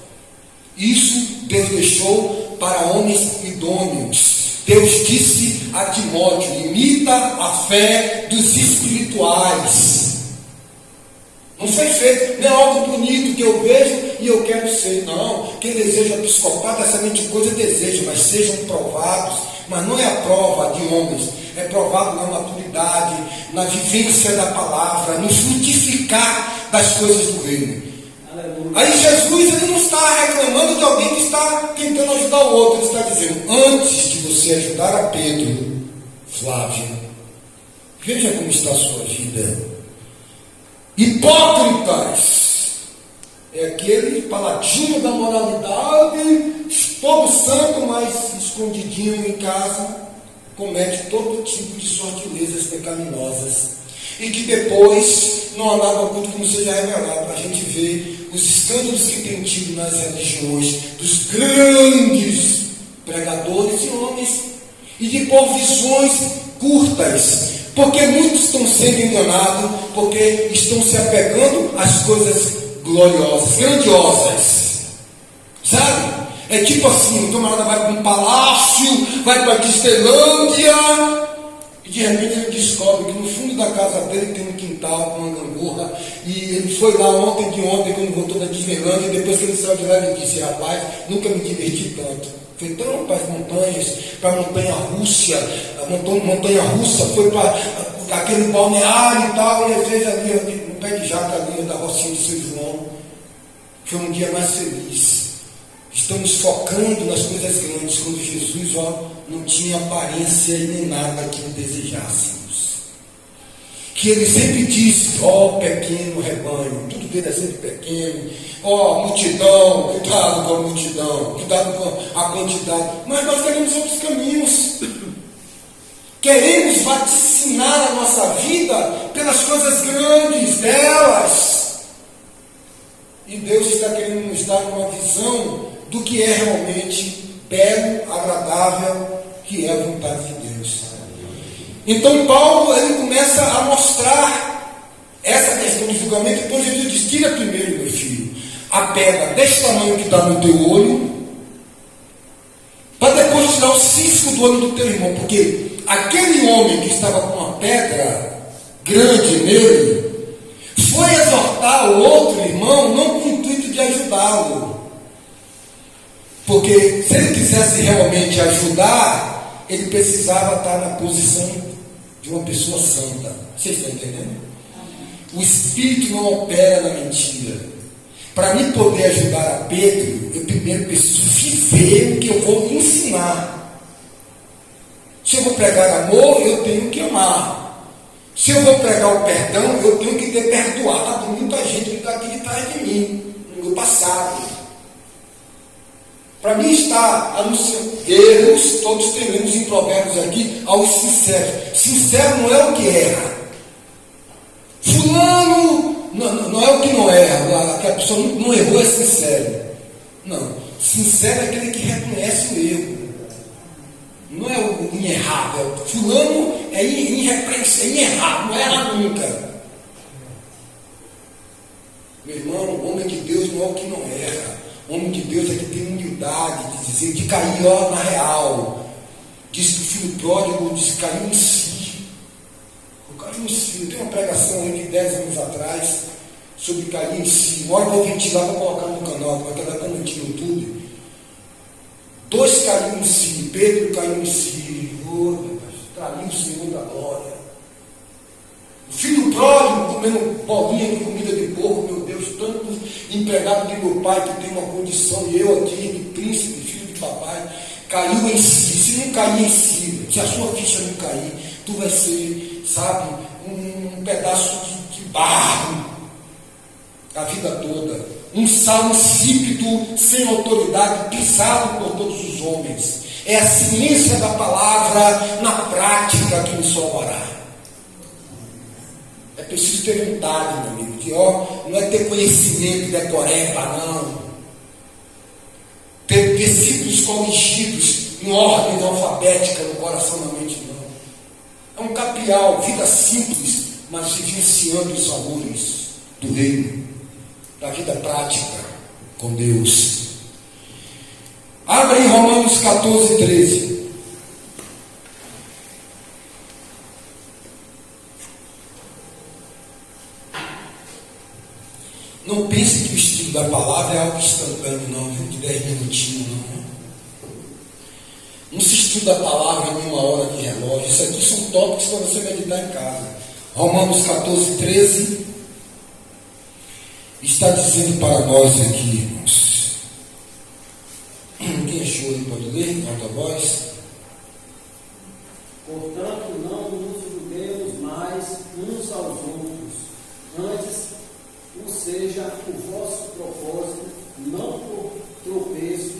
Isso Deus deixou para homens idôneos. Deus disse a Timóteo, imita a fé dos espirituais. Não foi feito, não é algo bonito que eu vejo e eu quero ser. Não, quem deseja psicopata, essa mente de coisa deseja, mas sejam provados. Mas não é a prova de homens, é provado na maturidade, na vivência da palavra, no frutificar das coisas do reino. Aleluia. Aí Jesus ele não está reclamando de alguém que está tentando ajudar o outro, ele está dizendo, antes de você ajudar a Pedro, Flávia, veja como está a sua vida. Hipócritas, é aquele paladino da moralidade, todo santo, mas escondidinho em casa, comete todo tipo de sortilezas pecaminosas, e que depois, no andar do culto, como seja revelado, a gente vê os escândalos que tem tido nas religiões, dos grandes pregadores e homens, e de por visões curtas, porque muitos estão sendo enganados, porque estão se apegando às coisas gloriosas, grandiosas, sabe? É tipo assim, o camarada vai para um palácio, vai para a Disneylândia, e de repente ele descobre que no fundo da casa dele tem um quintal com uma gangorra, e ele foi lá ontem quando voltou da Disneylândia, e depois que ele saiu de lá ele disse, rapaz, nunca me diverti tanto. Foi tão para as montanhas, para a montanha Rússia, montanha russa, foi para aquele balneário e tal, e às vezes ali no pé de jaca ali da Rocinha de São João. Foi um dia mais feliz. Estamos focando nas coisas grandes, quando Jesus não tinha aparência nem nada que desejássemos. Que ele sempre disse, pequeno rebanho, tudo dele é sempre pequeno, multidão, cuidado com a multidão, cuidado com a quantidade, mas nós queremos outros caminhos, queremos vaticinar a nossa vida pelas coisas grandes delas, e Deus está querendo nos dar uma visão do que é realmente belo, agradável, que é a vontade de Deus. Então Paulo ele começa a mostrar essa questão do julgamento. Então Jesus diz, tira primeiro, meu filho, a pedra desse tamanho que está no teu olho, para depois tirar o cisco do olho do teu irmão, porque aquele homem que estava com uma pedra grande nele, foi exortar o outro irmão, não com o intuito de ajudá-lo, porque se ele quisesse realmente ajudar, ele precisava estar na posição de uma pessoa santa. Vocês estão entendendo? O Espírito não opera na mentira. Para mim poder ajudar a Pedro, eu primeiro preciso viver o que eu vou ensinar. Se eu vou pregar amor, eu tenho que amar. Se eu vou pregar o perdão, eu tenho que ter perdoado muita gente que está aqui de trás de mim, no meu passado. Para mim está anunciando erros, todos teremos em Provérbios aqui, aos sinceros. Sincero não é o que erra. Fulano não é o que não erra, que a pessoa não errou é sincero. Não, sincero é aquele que reconhece o erro. Não é o inerrável. Fulano é irrepreensível, é inerrável, não erra nunca. Meu irmão, o homem de Deus não é o que não erra. O homem de Deus é que tem humildade de dizer, de cair na real. Diz que o filho pródigo disse que caiu em si. Eu caí em si. Eu tenho uma pregação aí de 10 anos atrás, sobre cair em si. Uma hora eu vou ventilar para colocar no canal, para cada comentário no YouTube. 2 caíram em si, Pedro caiu em si, traiu o Senhor da glória. O filho pródigo comendo bolinha de comida de porco, meu Deus, tanto empregado de meu pai que tem uma condição, e eu aqui, de príncipe, filho de papai, caiu em si. Se não cair em si, se a sua ficha não cair, tu vai ser, sabe, um pedaço de barro a vida toda. Um sal insípido, sem autoridade, pisado por todos os homens. É a ciência da palavra na prática que nos salvará. É preciso ter vontade, meu amigo, que não é ter conhecimento, decoreba, não. Ter versículos corrigidos em ordem alfabética no coração da mente, não. É um capial, vida simples, mas vivenciando os valores do reino, da vida prática com Deus. Abra em Romanos 14, 13. Não pense que o estudo da palavra é algo instantâneo, não, viu? De 10 minutinhos, não. Não se estuda a palavra em 1 hora de relógio. Isso aqui são tópicos para você meditar em casa. Romanos 14, 13 está dizendo para nós aqui, irmãos. Quem achou aí pode ler em alta voz? Portanto, não nos julguemos mais uns aos outros, antes não seja o vosso propósito, não por tropeço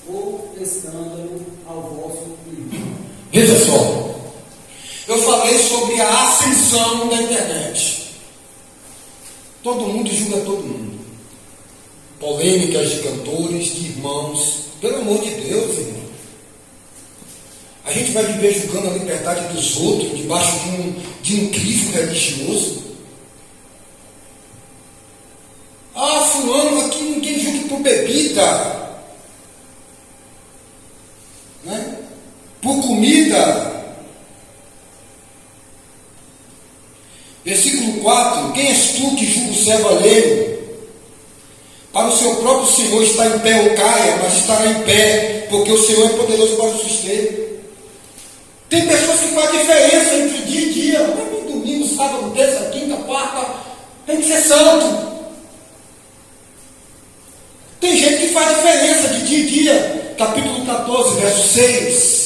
ou escândalo ao vosso irmão. Veja só, eu falei sobre a ascensão da internet. Todo mundo julga todo mundo. Polêmicas de cantores, de irmãos. Pelo amor de Deus, irmão. A gente vai viver julgando a liberdade dos outros debaixo de um crivo religioso. Ah, fulano aqui ninguém julga por bebida, né? Por comida. Versículo 4: quem és tu que julga o servo alheio? Para o seu próprio Senhor está em pé ou caia, mas estará em pé, porque o Senhor é poderoso para o suster. Tem pessoas que fazem diferença entre dia e dia. Domingo, sábado, terça, quinta, quarta. Tem que ser santo. Tem gente que faz diferença de dia em dia. Capítulo 14, verso 6.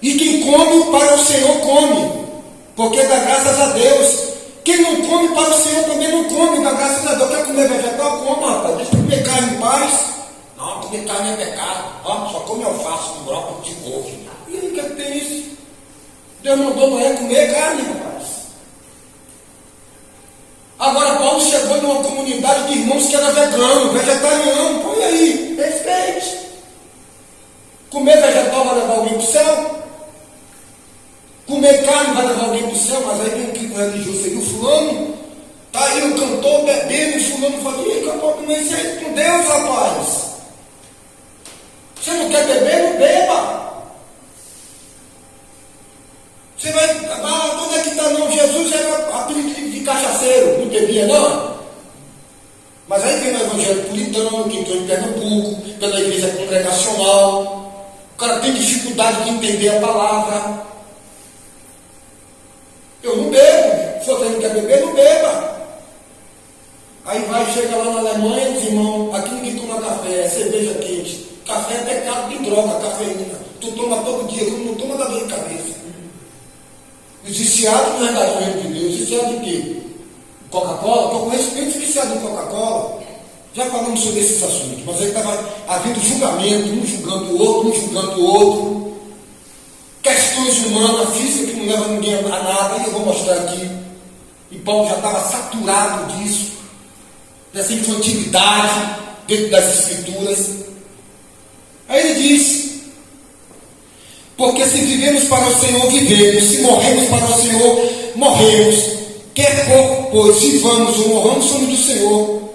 E quem come para o Senhor come, porque dá graças a Deus. Quem não come para o Senhor também não come, dá graças a Deus. Quer comer vegetal? Coma, rapaz. Deixa eu comer carne em paz. Não, comer carne é pecado. Só come alface com brócolis de couve. E aí, o que é que tem isso? Deus mandou Noé comer carne, rapaz. Agora, Paulo chegou numa comunidade de irmãos que era vegano, vegetariano. Põe aí, respeite. Comer vegetal vai levar alguém para o céu? Comer carne vai levar alguém para o céu? Mas aí tem um clima religioso, seria o fulano. Está aí o cantor bebendo, e o fulano fala: ih, cantor, comer isso aí com Deus, rapaz. Você não quer beber? Não beba. Você vai, onde é que está não? Jesus era apelido de cachaceiro, não bebia não? Mas aí vem o evangelho puritano, que entrou em Pernambuco, pela igreja congregacional. O cara tem dificuldade de entender a palavra. Eu não bebo. Se você não quer beber, não beba. Aí vai, chega lá na Alemanha, os irmãos, aqui ninguém toma café, é cerveja quente. Café é pecado de droga, cafeína. Tu toma todo dia, tu não toma da dor de cabeça. Os viciados não é da reino de Deus. Viciado de quê? Coca-Cola? Eu conheço muitos viciados em Coca-Cola. Já falamos sobre esses assuntos, mas aí estava havendo julgamento, um julgando o outro, um julgando o outro. Questões humanas, física, que não leva ninguém a nada, e eu vou mostrar aqui. E Paulo já estava saturado disso, dessa infantilidade dentro das Escrituras. Aí ele diz: porque se vivemos para o Senhor, vivemos, se morremos para o Senhor, morremos. Quer pouco, pois vivamos ou morramos, somos do Senhor.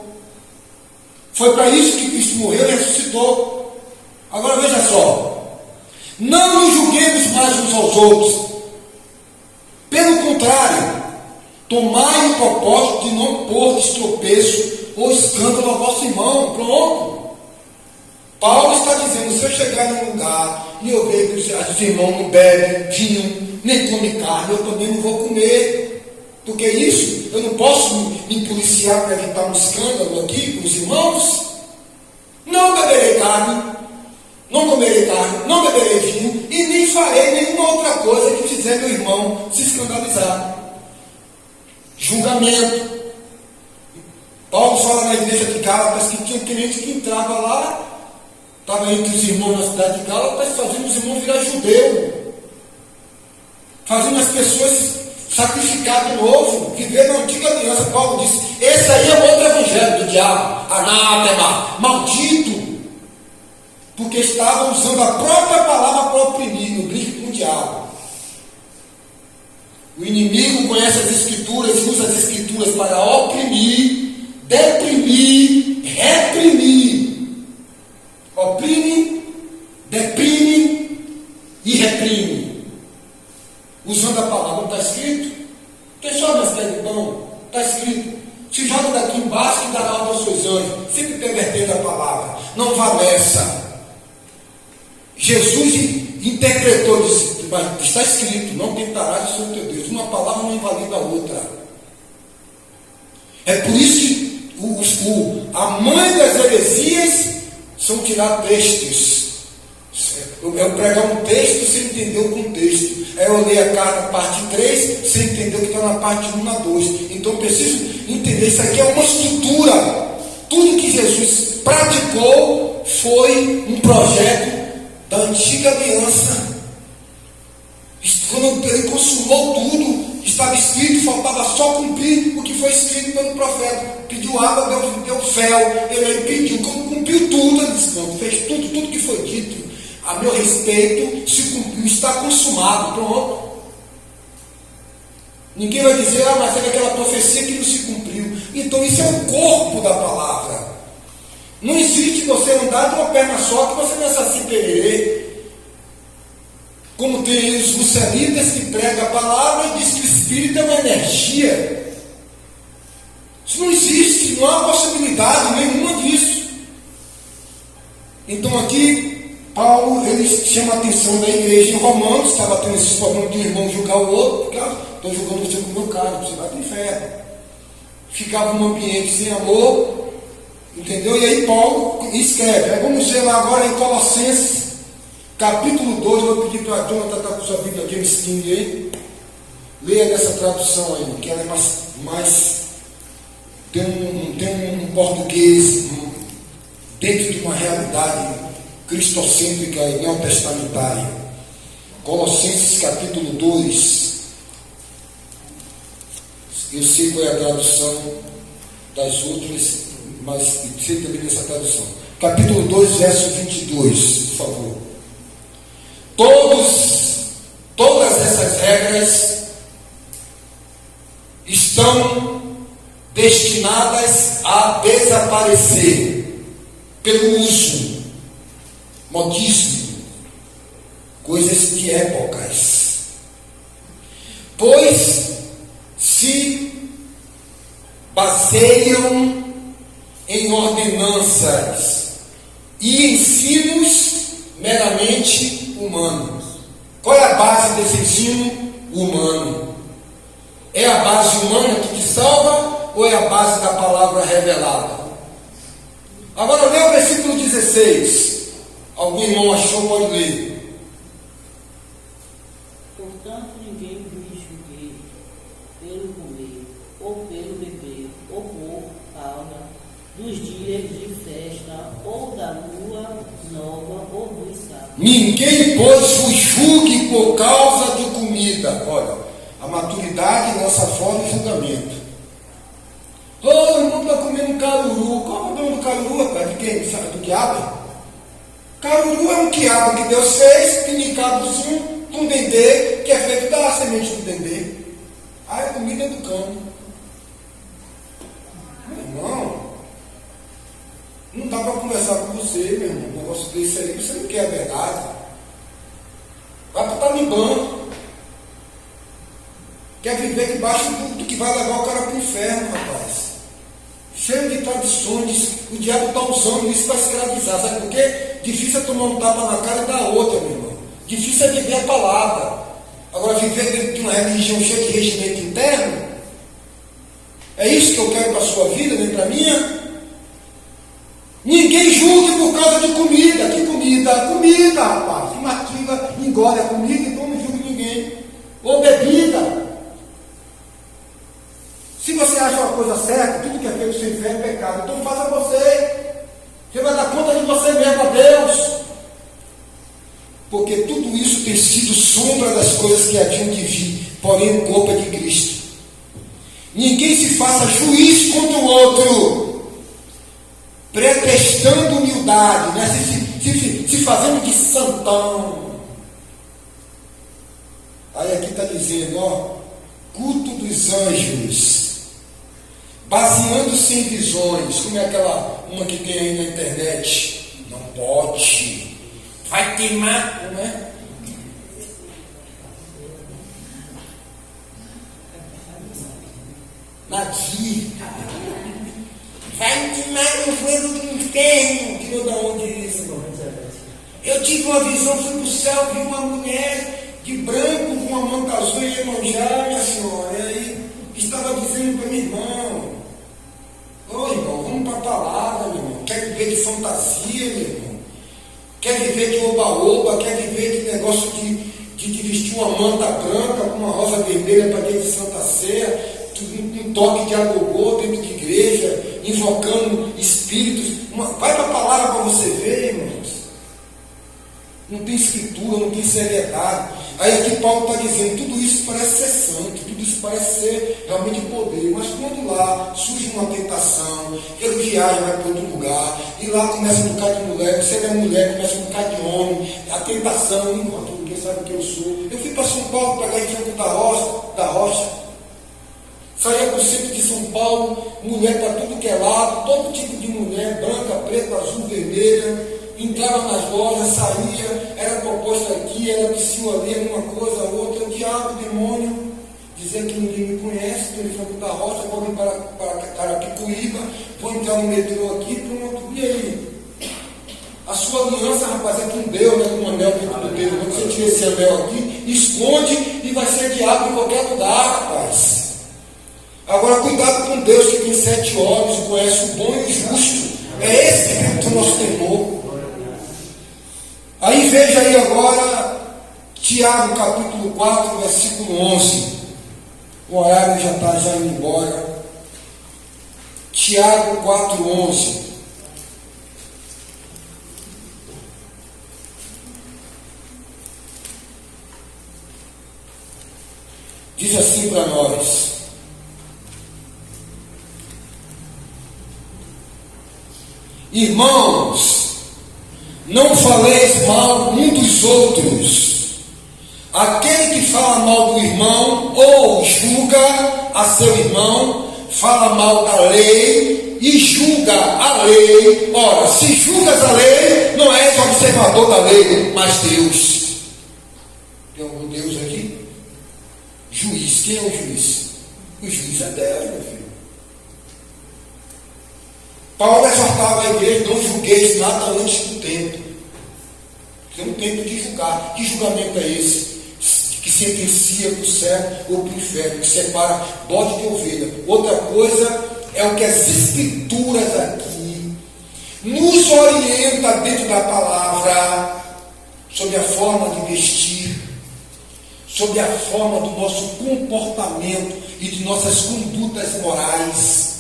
Foi para isso que Cristo morreu e ressuscitou. Agora veja só: não nos julguemos mais uns aos outros. Tomai o propósito de não pôr destropeço ou escândalo ao vosso irmão. Pronto. Paulo está dizendo, se eu chegar num lugar e eu ver que os irmãos não bebem vinho, nem comem carne, eu também não vou comer. Porque isso, eu não posso me policiar para evitar um escândalo aqui com os irmãos. Não beberei carne, não comerei carne, não beberei vinho e nem farei nenhuma outra coisa que fizer meu irmão se escandalizar. Julgamento. Paulo fala na igreja de Gálatas que tinha crente que entrava lá, estava entre os irmãos na cidade de Gálatas, fazendo os irmãos virar judeu, fazendo as pessoas sacrificar de novo, viver na antiga aliança. Paulo disse, esse aí é o outro evangelho do diabo, anátema, maldito, porque estavam usando a própria palavra para oprimir, no brigo com o diabo. O inimigo conhece as escrituras e usa as escrituras para oprimir, deprimir, reprimir. Oprime, deprime e reprime. Usando a palavra, não está escrito? Tem só mais pé de pão, está escrito. Se joga daqui embaixo que dará aos seus anjos, sempre pervertendo a palavra. Não vá nessa. Jesus interpretou, disse, mas está escrito, não tentarás o Senhor teu Deus. Uma palavra não invalida a outra. É por isso que a mãe das heresias são tirar textos. Eu pregar um texto sem entender o contexto. Aí eu leio a carta, parte 3, sem entender o que está na parte 1 na 2. Então eu preciso entender, isso aqui é uma estrutura. Tudo que Jesus praticou foi um projeto da antiga aliança. Quando ele consumou tudo, estava escrito, faltava só cumprir o que foi escrito pelo profeta. Pediu água, deu fel, ele pediu, cumpriu tudo, ele disse, pronto, fez tudo que foi dito a meu respeito, se cumpriu, está consumado, pronto. Ninguém vai dizer, mas era aquela profecia que não se cumpriu. Então isso é o corpo da palavra. Não existe você andar de uma perna só que você não é saci pererê. Como tem os lucelitas que pregam a palavra e diz que o Espírito é uma energia. Isso não existe, não há possibilidade nenhuma disso. Então aqui, Paulo, ele chama a atenção da igreja em Romanos, estava tendo esses problemas de um irmão julgar o outro, porque estou julgando você com o meu cargo, você vai para o inferno. Ficava num ambiente sem amor, entendeu? E aí Paulo escreve, vamos ver lá agora em Colossenses, capítulo 2, eu vou pedir para a Jonathan estar com sua Bíblia James King aí, leia nessa tradução aí, que ela é mais tem um português dentro de uma realidade cristocêntrica e neotestamentária. Colossenses capítulo 2. Eu sei qual é a tradução das outras, mas sei também dessa tradução. Capítulo 2, verso 22, por favor. Todas essas regras estão destinadas a desaparecer pelo uso, modismo, coisas de épocas, pois se baseiam em ordenanças e ensinos meramente humanos. Qual é a base desse ensino? Humano. É a base humana que te salva ou é a base da palavra revelada? Agora lê o versículo 16. Algum irmão achou, pode ler. Portanto, ninguém vos julgue pelo comer, ou pelo beber, ou por causa dos dias de festa, ou da lua nova, ou dos sábados. Ninguém, pois, vos julgue por causa de comida. Olha, a maturidade lança fora o julgamento. Oh, irmão, está comendo caruru. Qual é o problema do caruru, rapaz? De quem? Do diabo? Caruru é um quiabo que Deus fez, pinicadozinho, com dendê, que é feito da semente do dendê. Ah, é comida do cão. Meu irmão, não dá para conversar com você, meu irmão. Um negócio desse aí, você não quer a verdade. Vai para o Talibã. Quer viver debaixo do que vai levar o cara para o inferno, rapaz. Cheio de tradições, o diabo está usando isso para escravizar. Sabe por quê? Difícil é tomar um tapa na cara e dar outra, meu irmão. Difícil é viver a palavra. Agora, viver dentro de uma religião cheia de regimento interno, é isso que eu quero para a sua vida, nem para a minha? Ninguém julgue por causa de comida. Que comida? Comida, rapaz. Que mastiga, engole a comida, então não julgue ninguém. Ou bebida. Se você acha uma coisa certa, tudo que é feito sem fé é pecado. Então faça você. Você vai dar conta de você mesmo a Deus. Porque tudo isso tem sido sombra das coisas que haviam de vir. Porém, o corpo é de Cristo. Ninguém se faça juiz contra o outro, pretextando humildade, né? se fazendo de santão. Aí aqui está dizendo, ó, culto dos anjos, baseando-se em visões, como é aquela uma que tem aí na internet, não pode, vai queimar, não é? Nadir, vai queimar no fogo do inferno, tirou da onde isso? Eu tive uma visão, fui para o céu, vi uma mulher de branco com uma manta azul e Iemanjá, minha senhora, e aí estava dizendo para meu irmão, ô irmão, vamos para a palavra, meu irmão, quer viver de fantasia, meu irmão, quer viver de oba-oba, quer viver de negócio de vestir uma manta branca com uma rosa vermelha para dentro de Santa Ceia, um toque de agogô dentro de igreja, invocando espíritos. Vai para a palavra para você ver, irmãos. Não tem escritura, não tem seriedade. Aí aqui Paulo está dizendo, tudo isso parece ser santo, tudo isso parece ser realmente poder, mas quando lá surge uma tentação, ele viaja, vai para outro lugar, e lá começa a bocado de mulher, você é mulher, começa a bocado de homem, a tentação, ninguém sabe o que eu sou. Eu fui para São Paulo pegar em frente da rocha. Saía para o centro de São Paulo, mulher para tudo que é lado, todo tipo de mulher, branca, preta, azul, vermelha, entrava nas lojas, saía, era proposta aqui, era psiu ali, uma coisa, outra, o diabo, o demônio, dizendo que ninguém me conhece, estou em frente da rocha, vou vir para Carapicuíba, vou entrar no metrô aqui, pronto, e aí? A sua aliança, rapaz, é com Deus, né? Com um anel dentro do dedo. Quando você tira esse anel aqui, esconde e vai ser diabo em qualquer lugar, rapaz. Agora, cuidado com Deus que tem 7 olhos, conhece o bom e o justo. É esse que é o nosso temor. Aí veja aí agora, Tiago capítulo 4, versículo 11. O horário já está indo embora. Tiago 4, 11. Diz assim para nós. Irmãos, não faleis mal um dos outros. Aquele que fala mal do irmão ou julga a seu irmão, fala mal da lei e julga a lei. Ora, se julgas a lei, não és observador da lei, mas Deus. Tem algum Deus aqui? Juiz. Quem é o juiz? O juiz é Deus, meu filho. Paulo exortava a igreja, não julgueis nada antes do tempo. Tem um tempo de julgar. Que julgamento é esse? Que sentencia para o céu ou para o inferno, que separa bode de ovelha. Outra coisa é o que as escrituras aqui nos orienta dentro da palavra, sobre a forma de vestir, sobre a forma do nosso comportamento e de nossas condutas morais.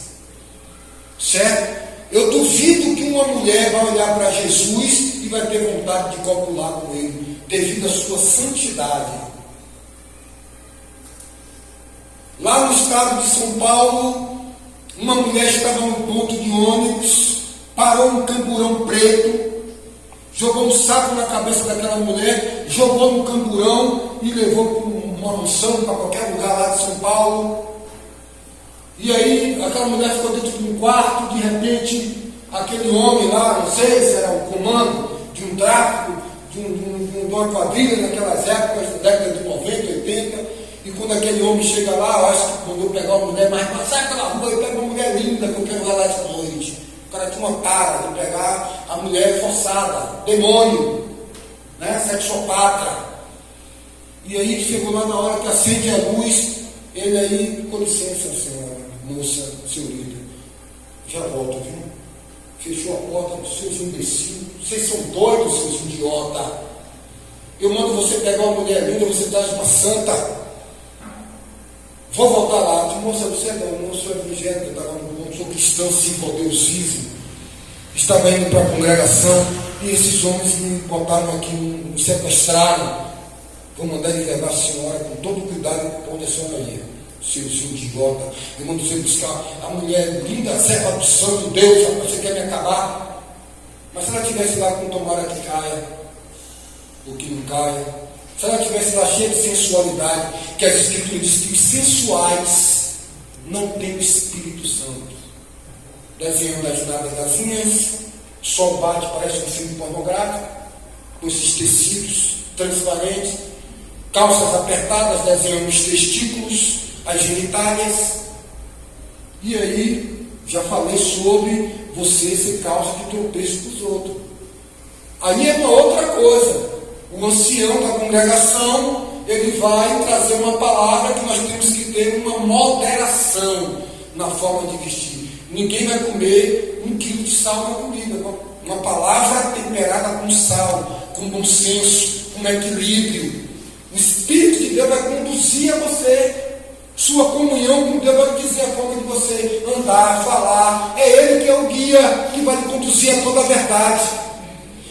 Certo? Eu duvido que uma mulher vai olhar para Jesus e vai ter vontade de copular com ele, devido à sua santidade. Lá no estado de São Paulo, uma mulher estava no ponto de ônibus, parou um camburão preto, jogou um saco na cabeça daquela mulher, jogou no camburão e levou para uma mansão, para qualquer lugar lá de São Paulo. E aí, aquela mulher ficou dentro de um quarto, de repente, aquele homem lá, não sei se era o comando de um tráfico, de uma quadrilha naquelas épocas, década de 90, 80, e quando aquele homem chega lá, eu acho que quando eu pegar uma mulher, mas sai pela rua e pega uma mulher linda que eu quero lá essa noite. O cara tinha uma cara de pegar a mulher forçada, demônio, né? Sexopata. E aí chegou lá na hora que acende a luz, ele aí, com licença, senhora, moça, senhorita, já volto, viu? Fechou a porta, seus imbecis, vocês são doidos, seus idiotas. Eu mando você pegar uma mulher linda, você traz uma santa. Vou voltar lá. Digo, moça, você não sou evangélico, não sou cristão, sim, por Deus vivo. Estava indo para a congregação e esses homens me botaram aqui, me sequestraram. Vou mandar ele levar a senhora com todo cuidado para onde a senhora ia. Seu idiota. Eu mando você buscar a mulher linda, serva do santo Deus, você quer me acabar? Mas se ela estivesse lá com tomara que caia, ou que não caia, se ela estivesse lá cheia de sensualidade, que as Escrituras dizem que os sensuais não têm o Espírito Santo. Desenhando as nadas das unhas, sol bate, parece um filme pornográfico, com esses tecidos transparentes, calças apertadas, desenhando os testículos, as genitálias. E aí, já falei sobre você ser causa de tropeço para os outros. Aí é uma outra coisa. O ancião da congregação, ele vai trazer uma palavra que nós temos que ter uma moderação na forma de vestir. Ninguém vai comer 1 quilo de sal na comida. Uma palavra temperada com sal, com bom senso, com equilíbrio. O Espírito de Deus vai conduzir a você. Sua comunhão com Deus vai dizer a forma de você andar, falar. É Ele que é o guia que vai lhe conduzir a toda a verdade.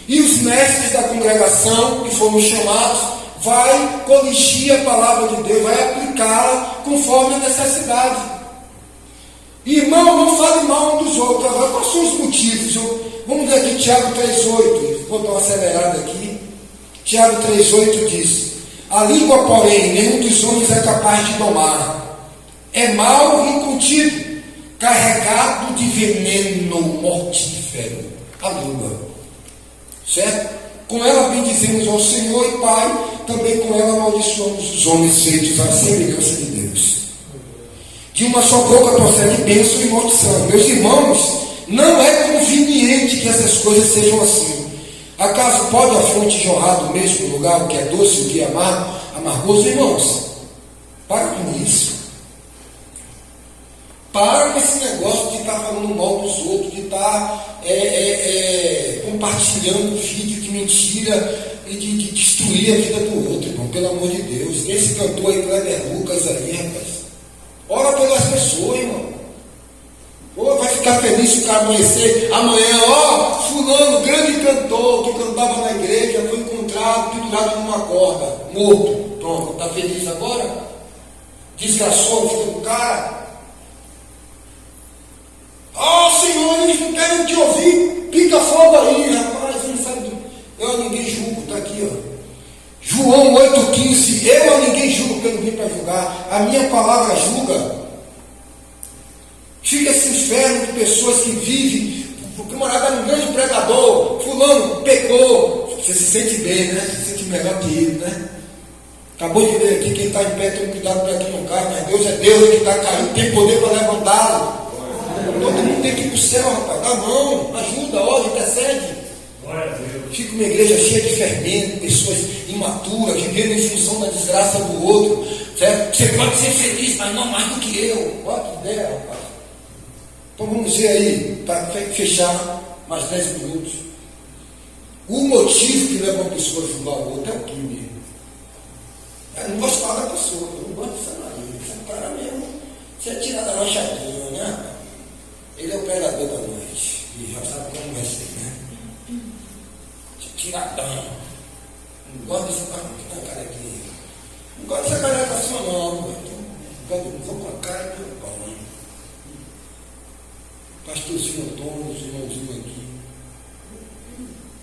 E os mestres da congregação, que foram chamados, vai corrigir a palavra de Deus, vai aplicá-la conforme a necessidade. Irmão, não fale mal um dos outros. Agora, quais são os motivos? Vamos ler aqui Tiago 3,8. Vou dar uma acelerada aqui. Tiago 3,8 diz: a língua, porém, nenhum dos homens é capaz de domar. É mau e contido, carregado de veneno mortífero. A língua. Certo? Com ela bendizemos ao Senhor e Pai, também com ela amaldiçoamos os homens feitos à semelhança de Deus. De uma só boca procede bênção e maldição. Meus irmãos, não é conveniente que essas coisas sejam assim. Acaso pode a fonte jorrar do mesmo lugar o que é doce e o que é amargoso? Irmãos, para com isso. Para com esse negócio de estar falando mal dos outros, de estar compartilhando vídeo de mentira e de destruir a vida do outro, irmão. Pelo amor de Deus. Esse cantor aí, Kleber Lucas aí, rapaz. Ora pelas pessoas, irmão. Ou vai ficar feliz se o cara amanhecer amanhã, ó, fulano, grande cantor, que cantava na igreja, foi encontrado, pendurado numa corda, morto. Pronto, está feliz agora? Desgraçou a vida do cara? Ó, Senhor, eles não querem te ouvir, pica fogo aí, rapaz, não sabe do... Eu a ninguém julgo, está aqui, ó. João 8,15, eu a ninguém julgo, porque eu não vim para julgar, a minha palavra julga. Fica esse inferno de pessoas que vivem, o camarada é um grande pregador, fulano pecou, você se sente bem, né? Se sente melhor que ele, né? Acabou de ver aqui, quem está em pé, tem cuidado para que não caia, mas Deus é Deus que está caindo, tem poder para levantá-lo. Todo mundo tem que ir para o céu, rapaz, dá a mão, ajuda, ora, intercede. Fica uma igreja cheia de fermento, pessoas imaturas, vivendo em função da desgraça do outro, certo? Você pode ser feliz, mas não mais do que eu. Olha que ideia, rapaz. Então vamos ver aí, para fechar mais 10 minutos. O motivo que leva uma pessoa a julgar o outro é o que mesmo? Eu não gosto de falar da pessoa, eu não gosto de falar dele. Esse cara mesmo, você é tirado da rachadinha, né? Ele é o pregador da noite, e já sabe como vai ser, né? Tiradão. Não gosto desse cara aqui. Não gosto dessa careca sua não, vou com a cara do pão. Pastorzinho Antônio, os irmãozinhos aqui.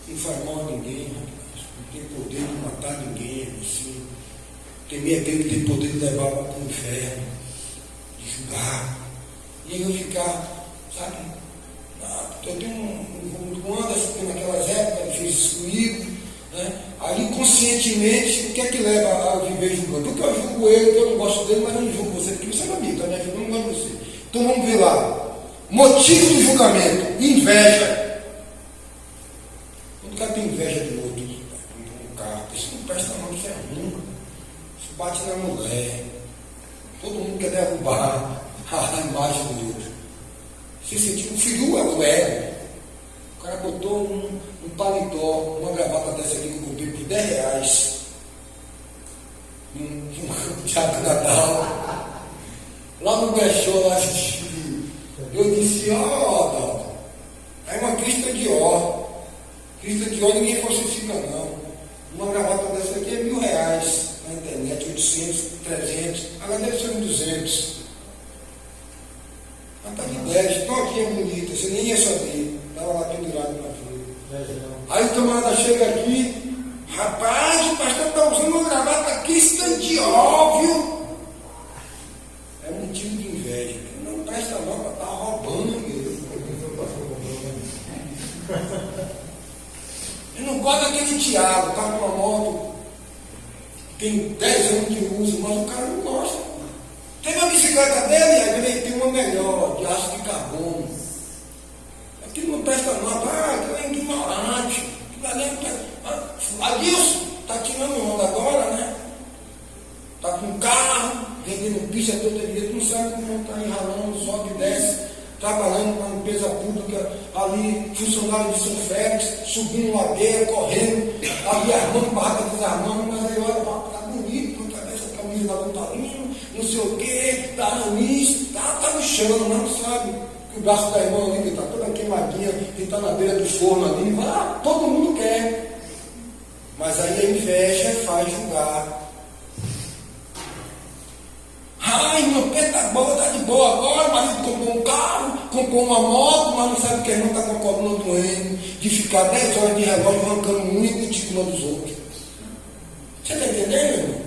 Não faz mal a ninguém, rapaz. Não tem poder de matar ninguém, assim. Temer aquele que tem poder de levar para o inferno, de julgar. E aí eu ficar, sabe? Eu tenho um Anderson que naquelas épocas ele fez isso comigo, Né? Aí, conscientemente, o que é que leva a viver julgando? Porque eu julgo ele, porque eu não gosto dele, mas eu não julgo você, porque você é meu amigo, tá me ajudando, eu não gosto de você. Então vamos ver lá. Motivo do julgamento: inveja. Quando o cara tem inveja de outro, um carro, isso não presta não, isso é ruim. Isso bate na mulher. Todo mundo quer derrubar a imagem do outro. Você sentiu um filho, é o ego. O cara botou um paletó, uma gravata dessa aqui que eu comprei por R$10. Um teatro Natal. Lá no brechó, lá eu disse, ó, é uma crista de ó. Crista de ó ninguém falsifica não. Uma gravata dessa aqui é R$1.000 na internet, 800, 300, agora deve ser 200. Mas tá de 10, todinha bonita, você nem ia saber. Estava lá pendurado na folha. Aí o camarada chega aqui, rapaz, o pastor está usando uma gravata crista de ó, viu? É motivo de inveja. Não presta não, para estar roubando. Eu não gosto daquele Tiago, está com uma moto, tem 10 anos de uso, mas o cara não gosta. Tem uma bicicleta dele, aí ele tem uma melhor, de aço de carbono. Aquilo não presta não, aquilo é ignorante. Adilson está tirando onda agora, né? Está com carro, vendendo pista todo dia, tu não sabe como está enralando, sobe e desce, trabalhando na limpeza pública, ali, funcionário de São Félix, subindo ladeira, correndo, ali armando, barraca desarmando, mas aí olha, tá bonito, com essa camisa da Lutalino, não sei o que, tá nisso, tá no chão, não sabe? Que o braço da irmã ali, que tá toda queimadinha, que tá na beira do forno ali, vai, todo mundo quer. Mas aí a inveja faz julgar. Ai, meu pé tá bom, tá de boa agora, o marido comprou um carro, comprou uma moto, mas não sabe que a irmã está com a coluna doendo, de ficar 10 horas de relógio arrancando unha e cutícula dos outros. Você está entendendo, meu irmão?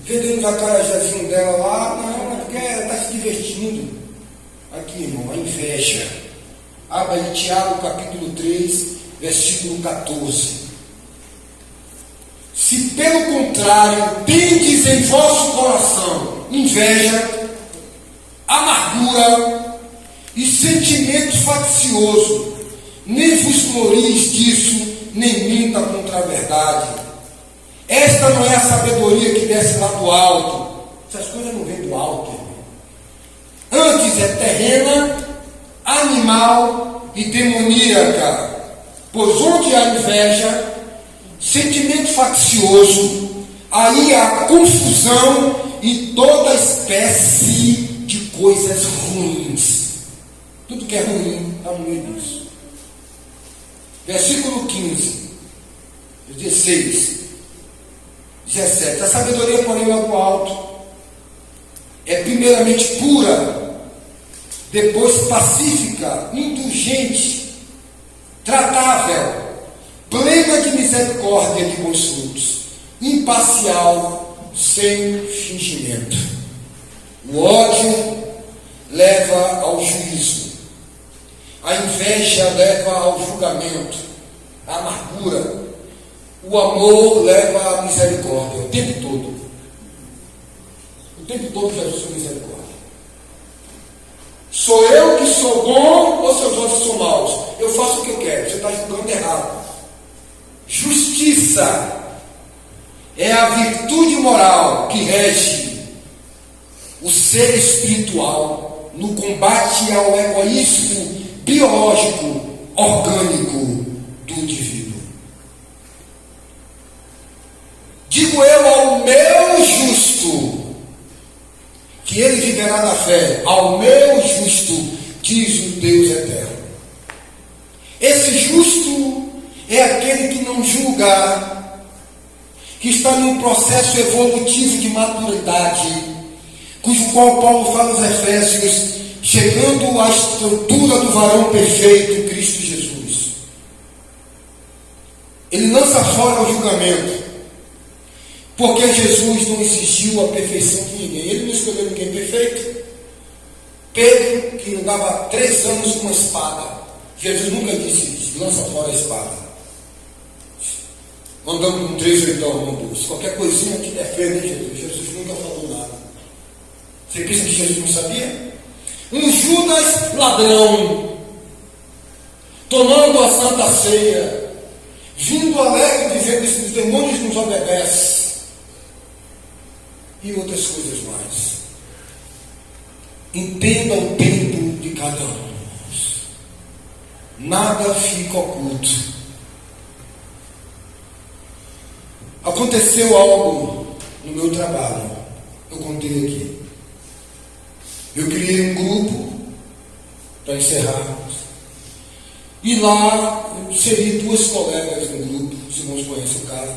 Vendendo o acarajézinho dela lá, não, é porque ela está se divertindo. Aqui, irmão, a inveja. Abra aí Tiago capítulo 3, versículo 14. Se pelo contrário tendes em vosso coração inveja, amargura e sentimento faccioso, nem vos glorieis disso, nem minta contra a verdade. Esta não é a sabedoria que desce lá do alto. Essas coisas não vêm do alto, irmão. Antes é terrena, animal e demoníaca. Pois onde há inveja, sentimento faccioso, aí há confusão e toda espécie de coisas ruins. Tudo que é ruim está no meio disso. Versículo 15, 16, 17. A sabedoria, porém, lá do alto é primeiramente pura, depois pacífica, indulgente, tratável, plena de misericórdia e de bons frutos, imparcial, sem fingimento. O ódio leva ao juízo, a inveja leva ao julgamento, a amargura, o amor leva à misericórdia, o tempo todo. O tempo todo Jesus é misericórdia. Sou eu que sou bom ou seus outros são maus? Eu faço o que eu quero, você está julgando errado. Justiça é a virtude moral que rege o ser espiritual no combate ao egoísmo biológico, orgânico do indivíduo. Digo eu ao meu justo, que ele viverá na fé, ao meu justo, diz o Deus eterno. Esse justo é aquele que não julga, que está num processo evolutivo de maturidade, cujo qual Paulo fala aos Efésios, chegando à estrutura do varão perfeito, Cristo Jesus. Ele lança fora o julgamento, porque Jesus não exigiu a perfeição de ninguém. Ele não escolheu ninguém perfeito. Pedro, que andava 3 anos com uma espada, Jesus nunca disse isso, lança fora a espada. andando com 3 oitão no bolso. Qualquer coisinha que defende Jesus. Jesus nunca falou nada. Você pensa que Jesus não sabia? Um Judas ladrão, tomando a Santa Ceia, vindo alegre dizendo que os demônios nos obedecem, e outras coisas mais. Entenda o tempo de cada um. Nada fica oculto. Aconteceu algo no meu trabalho, eu contei aqui. Eu criei um grupo para encerrarmos. E lá eu inseri 2 colegas no grupo, os irmãos conhecem o caso.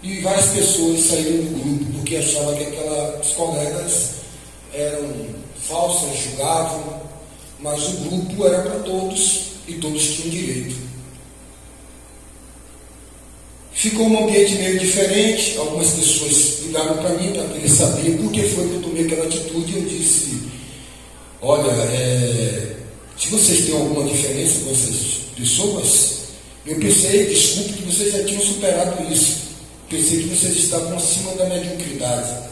E várias pessoas saíram do grupo porque achavam que aquelas colegas eram falsas, julgavam, mas o grupo era para todos e todos tinham direito. Ficou um ambiente meio diferente, algumas pessoas ligaram para mim para querer saber por que foi que eu tomei aquela atitude, e eu disse, olha, se vocês têm alguma diferença com essas pessoas, eu pensei, desculpe, que vocês já tinham superado isso, pensei que vocês estavam acima da mediocridade,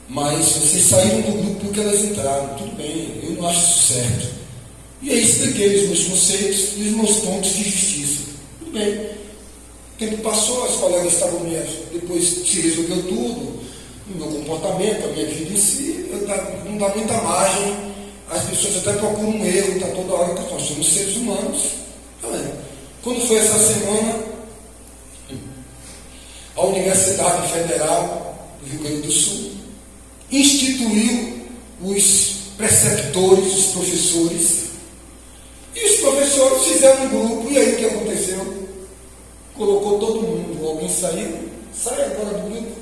mas vocês saíram do grupo porque elas entraram, tudo bem, eu não acho isso certo, e aí expliquei os meus conceitos e os meus pontos de justiça, tudo bem. O tempo passou, as colegas estavam depois se resolveu tudo, o meu comportamento, a minha vida em si, não dá muita margem, as pessoas até procuram um erro, está toda hora, porque nós somos seres humanos. Quando foi essa semana, a Universidade Federal do Rio Grande do Sul instituiu os preceptores, os professores, e os professores fizeram um grupo, e aí o que aconteceu? Colocou todo mundo, alguém saiu, sai agora do grupo.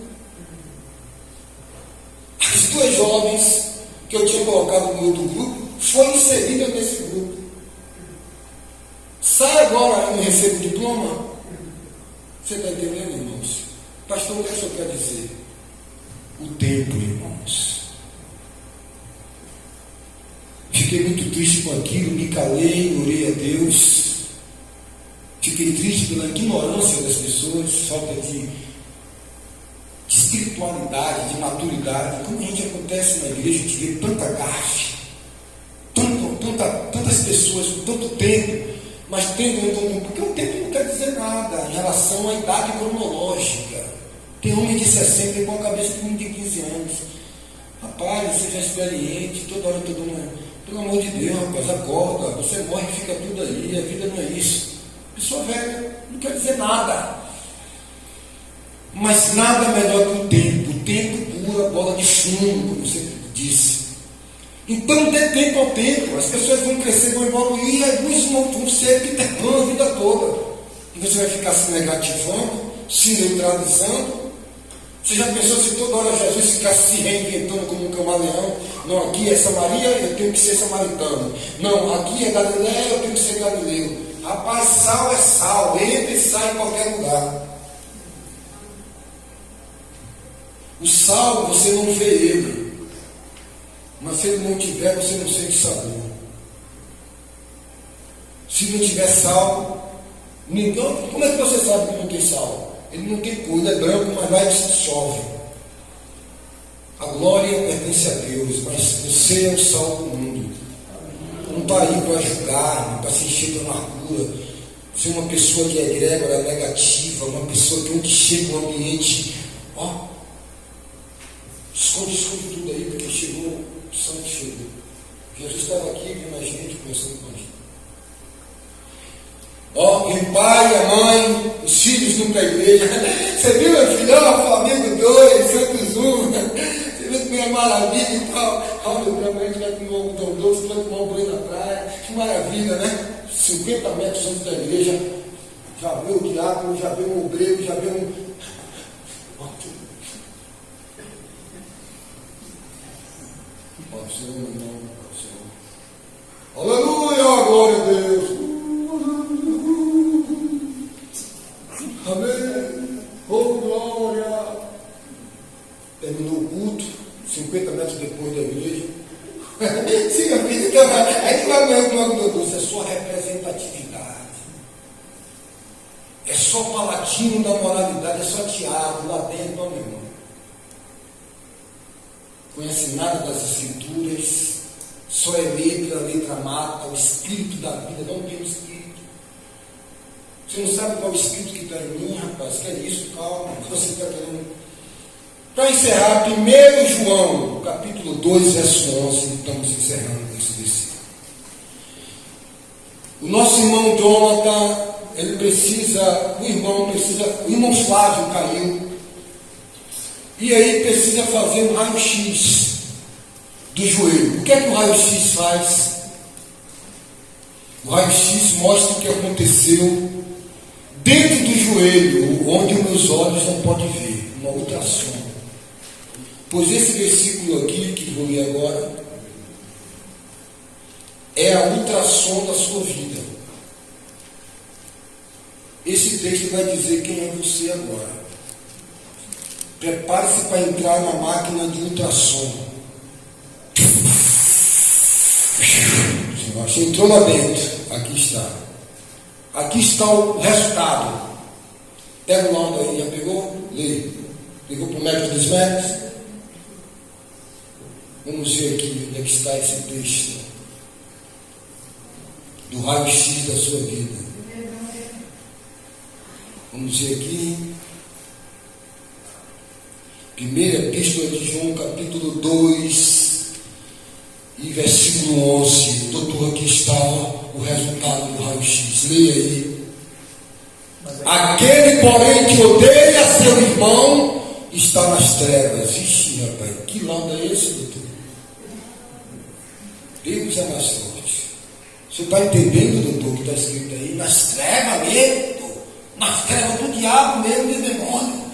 As 2 jovens que eu tinha colocado no outro grupo foram inseridas nesse grupo. Sai agora e não recebo diploma? Você está entendendo, irmãos? Pastor, o que o senhor quer dizer? O tempo, irmãos. Fiquei muito triste com aquilo, me calei, orei a Deus. Fiquei triste pela ignorância das pessoas, falta de espiritualidade, de maturidade. Como a gente acontece na igreja, a gente vê tanta gafe, tantas pessoas com tanto tempo, mas porque o tempo não quer dizer nada em relação à idade cronológica. Tem homem de 60 com a cabeça de um de 15 anos. Rapaz, você já é experiente, toda hora todo mundo. Pelo amor de Deus, rapaz, acorda, você morre e fica tudo aí, a vida não é isso. Pessoa velha não quer dizer nada, mas nada melhor que o tempo cura bola de fumo, como você disse. Então dê tempo ao tempo, as pessoas vão crescer, vão evoluir, e alguns vão ser Peter Pan a vida toda, e você vai ficar se negativando, se neutralizando. Você já pensou se toda hora Jesus ficasse se reinventando como um camaleão? Não, aqui é Samaria, eu tenho que ser samaritano. Não, aqui é Galileia, eu tenho que ser galileu. Rapaz, sal é sal, entra e sai em qualquer lugar. O sal, você não vê ele, mas se ele não tiver, você não sente sabor. Se não tiver sal, ninguém, como é que você sabe que não tem sal? Ele não tem cor, ele é branco, mas lá ele se dissolve. A glória pertence a Deus, mas você é o sal do mundo. Não está aí para julgar, para se encher de amargura. Você é uma pessoa que é egrégora, negativa, uma pessoa que onde chega um ambiente, esconde tudo aí, porque chegou, o santo chegou. Jesus estava aqui vendo a gente, conversando com a gente. E o pai, a mãe, os filhos vão para a igreja. Você viu, meu filho? Flamengo 2, Santos 1. Você viu que é maravilha e tal. Meu Deus, a gente vai comer um algodão doce, vai tomar um banho na praia. Que maravilha, né? 50 metros antes da igreja. Já vê o diácono, já vê um obreiro, já vê um. Aleluia, glória a Deus. Amém. Oh, glória. Terminou o culto, 50 metros depois da igreja. Sim, meu filho, então, aí que vai ganhar com o doce. É sua representatividade. É só paladino da moralidade, é só Tiago lá dentro, ó, meu irmão. Conhece nada das escrituras, só é letra, a letra mata, o espírito da vida, não tem o espírito. Você não sabe qual é o espírito que está em mim, rapaz, que é isso, calma, você está querendo. Para encerrar, 1 João, capítulo 2, verso 11, estamos encerrando esse versículo. O nosso irmão Jonathan, o irmão Flávio caiu, e aí precisa fazer um raio-x do joelho. O que é que o raio-x faz? O raio-x mostra o que aconteceu dentro do joelho, onde os meus olhos não podem ver, uma ultrassom. Pois esse versículo aqui, que vou ler agora, é a ultrassom da sua vida. Esse texto vai dizer quem é você agora. Prepare-se para entrar na máquina de ultrassom. Você entrou lá dentro. Aqui está. Aqui está o resultado. Pega o laudo aí, já pegou? Lê. Pegou para o médico dos médicos? Vamos ver aqui onde é que está esse texto do raio-x da sua vida. Vamos ver aqui. Primeira Epístola de João, capítulo 2, e versículo 11. Doutor, aqui está o resultado do raio-x. Leia aí. Aquele, porém, que odeia seu irmão está nas trevas. Ixi, rapaz, que laudo é esse, doutor? Deus é mais forte. Você está entendendo, doutor, o que está escrito aí? Nas trevas mesmo, doutor. Nas trevas do diabo mesmo, do demônio.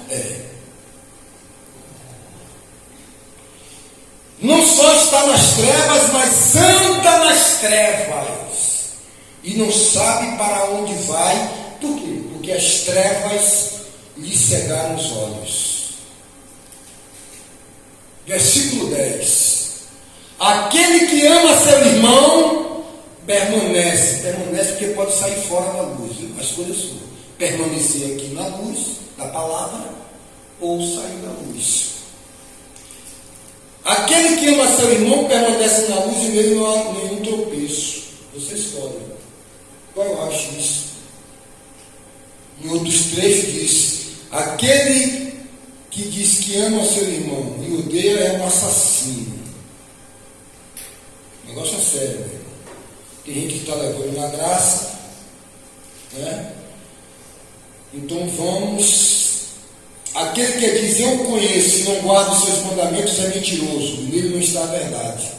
Não só está nas trevas, mas anda nas trevas. E não sabe para onde vai. Por quê? Porque as trevas lhe cegaram os olhos. Versículo 10. Aquele que ama seu irmão permanece porque pode sair fora da luz. A escolha é sua. Permanecer aqui na luz da palavra ou sair da luz. Aquele que ama seu irmão permanece na luz e nele não há nenhum tropeço. Você escolhe. Qual eu acho isso? Em outros trechos diz: aquele que diz que ama seu irmão e odeia é um assassino. O negócio é sério, meu irmão. Tem gente que está levando na graça, né? Então vamos. Aquele que diz eu conheço e não guarda os seus mandamentos é mentiroso, nele não está a verdade.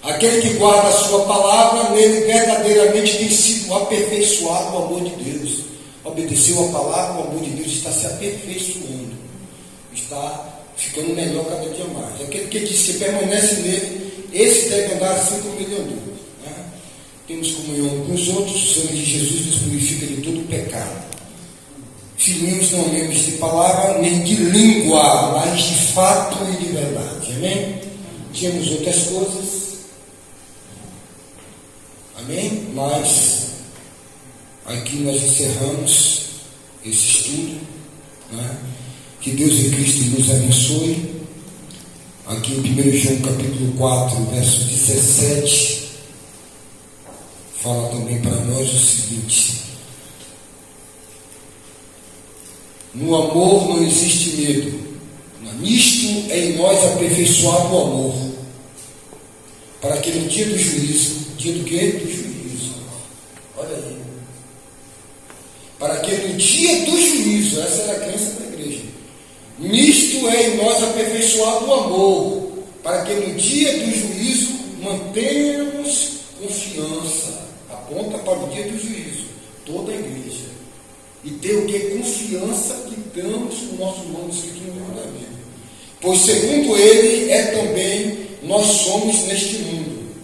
Aquele que guarda a sua palavra, nele verdadeiramente tem sido aperfeiçoado o amor de Deus. Obedeceu a palavra, o amor de Deus está se aperfeiçoando, está ficando melhor cada dia mais. Aquele que diz que permanece nele, esse deve andar assim como ele andou, né? Temos comunhão com os outros, o sangue de Jesus nos purifica de todo o pecado. Filhinhos, não amemos de palavra nem de língua, mas de fato e de verdade. Amém? Tínhamos outras coisas. Amém? Mas aqui nós encerramos esse estudo, né? Que Deus em Cristo nos abençoe. Aqui em 1 João capítulo 4, verso 17, fala também para nós o seguinte: no amor não existe medo, nisto é em nós aperfeiçoado o amor, para que no dia do juízo, dia do quê? Do juízo, olha aí, para que no dia do juízo, essa é a crença da igreja, nisto é em nós aperfeiçoado o amor, para que no dia do juízo mantenhamos confiança, aponta para o dia do juízo, toda a igreja. E ter o que? Confiança que damos com o nosso nome escrito no livro da vida. Pois segundo ele é também nós somos neste mundo.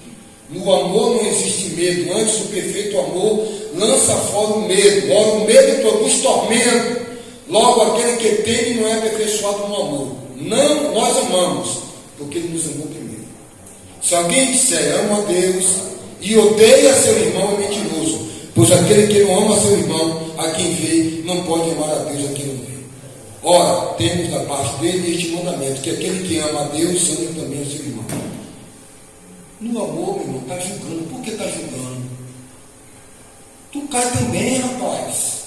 No amor não existe medo, antes o perfeito amor lança fora o medo. Ora, o medo produz tormento. Logo aquele que teme não é aperfeiçoado no amor. Não, nós amamos, porque ele nos amou primeiro. Se alguém disser ama a Deus e odeia seu irmão, é mentiroso. Pois aquele que não ama seu irmão, a quem vê, não pode amar a Deus a quem não vê. Ora, temos da parte dele este mandamento, que aquele que ama a Deus, ame também a seu irmão. No amor, meu irmão, está julgando. Por que está julgando? Tu cai também, rapaz.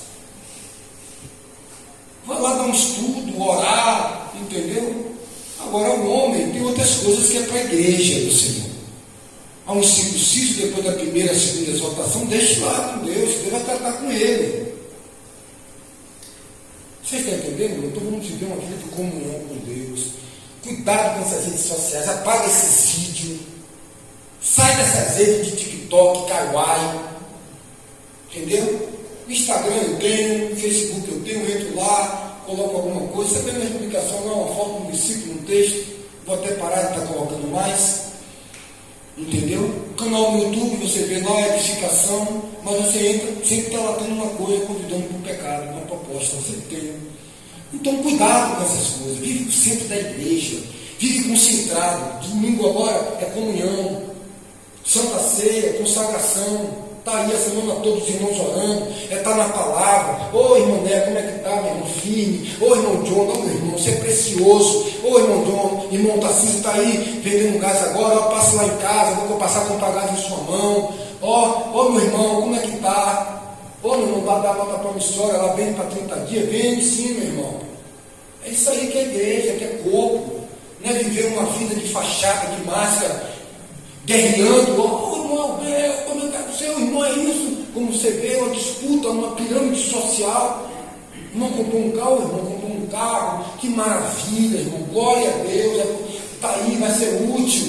Vai lá dar um estudo, orar, entendeu? Agora o homem tem outras coisas que é para a igreja do Senhor. Há um circunciso depois da primeira, segunda exaltação, deixe lá com Deus vai tratar com ele. Vocês estão entendendo? Então vamos viver uma vida de comunhão com Deus. Cuidado com essas redes sociais, apaga esses vídeos. Sai dessas redes de TikTok, Kawaii. Entendeu? Instagram eu tenho, Facebook eu tenho, eu entro lá, coloco alguma coisa. Você vê minha publicação lá, uma foto, um versículo, um texto. Vou até parar de estar colocando mais. Entendeu? Canal no YouTube, você vê lá a edificação, mas você entra, sempre está lá tendo uma coisa, convidando para o pecado, uma proposta, você tem. Então cuidado com essas coisas, vive no centro da igreja, vive concentrado. Domingo agora é comunhão, Santa Ceia, consagração. Está aí a semana toda os irmãos orando, está na palavra. Ô irmão Né, como é que está, meu irmão? Firme. Ô irmão John, não, meu irmão, você é precioso. Ô irmão John, irmão Tarcísio está aí vendendo gás agora. Ó, passa lá em casa, vou passar a comprar gás em sua mão. Ó meu irmão, como é que está? Ô meu irmão, vai dar nota promissória, ela vende para 30 dias. Vende sim, meu irmão. É isso aí que é igreja, que é corpo. Não é viver uma vida de fachada, de máscara, guerreando. Ô irmão, como é que seu irmão é isso? Como você vê, uma disputa, uma pirâmide social. Irmão comprou um carro, irmão comprou um carro. Que maravilha, irmão. Glória a Deus. Está aí, vai ser útil.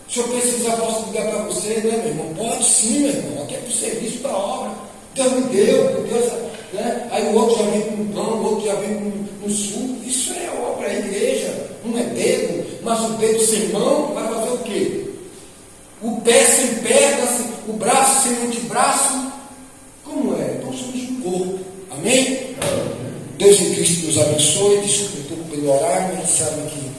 Se eu precisar, posso ligar para você, né, meu irmão? Pode sim, meu irmão. Aqui é para o serviço da obra. Deus me deu, Deus, né? Aí o outro já vem com um pão, o outro já vem com um suco. Isso é obra, é igreja. Não é dedo, mas o dedo sem mão vai fazer o quê? O pé sem perna, o braço sem antebraço. Como é? Então somos um corpo. Amém? Deus em Cristo nos abençoe. Desculpe um pouco pelo horário, mas a gente sabe que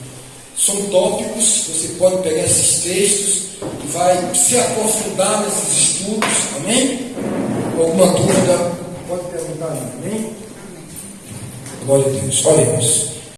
são tópicos. Você pode pegar esses textos e vai se aprofundar nesses estudos. Amém? Alguma dúvida? Pode perguntar. Amém? Glória a Deus. Oremos.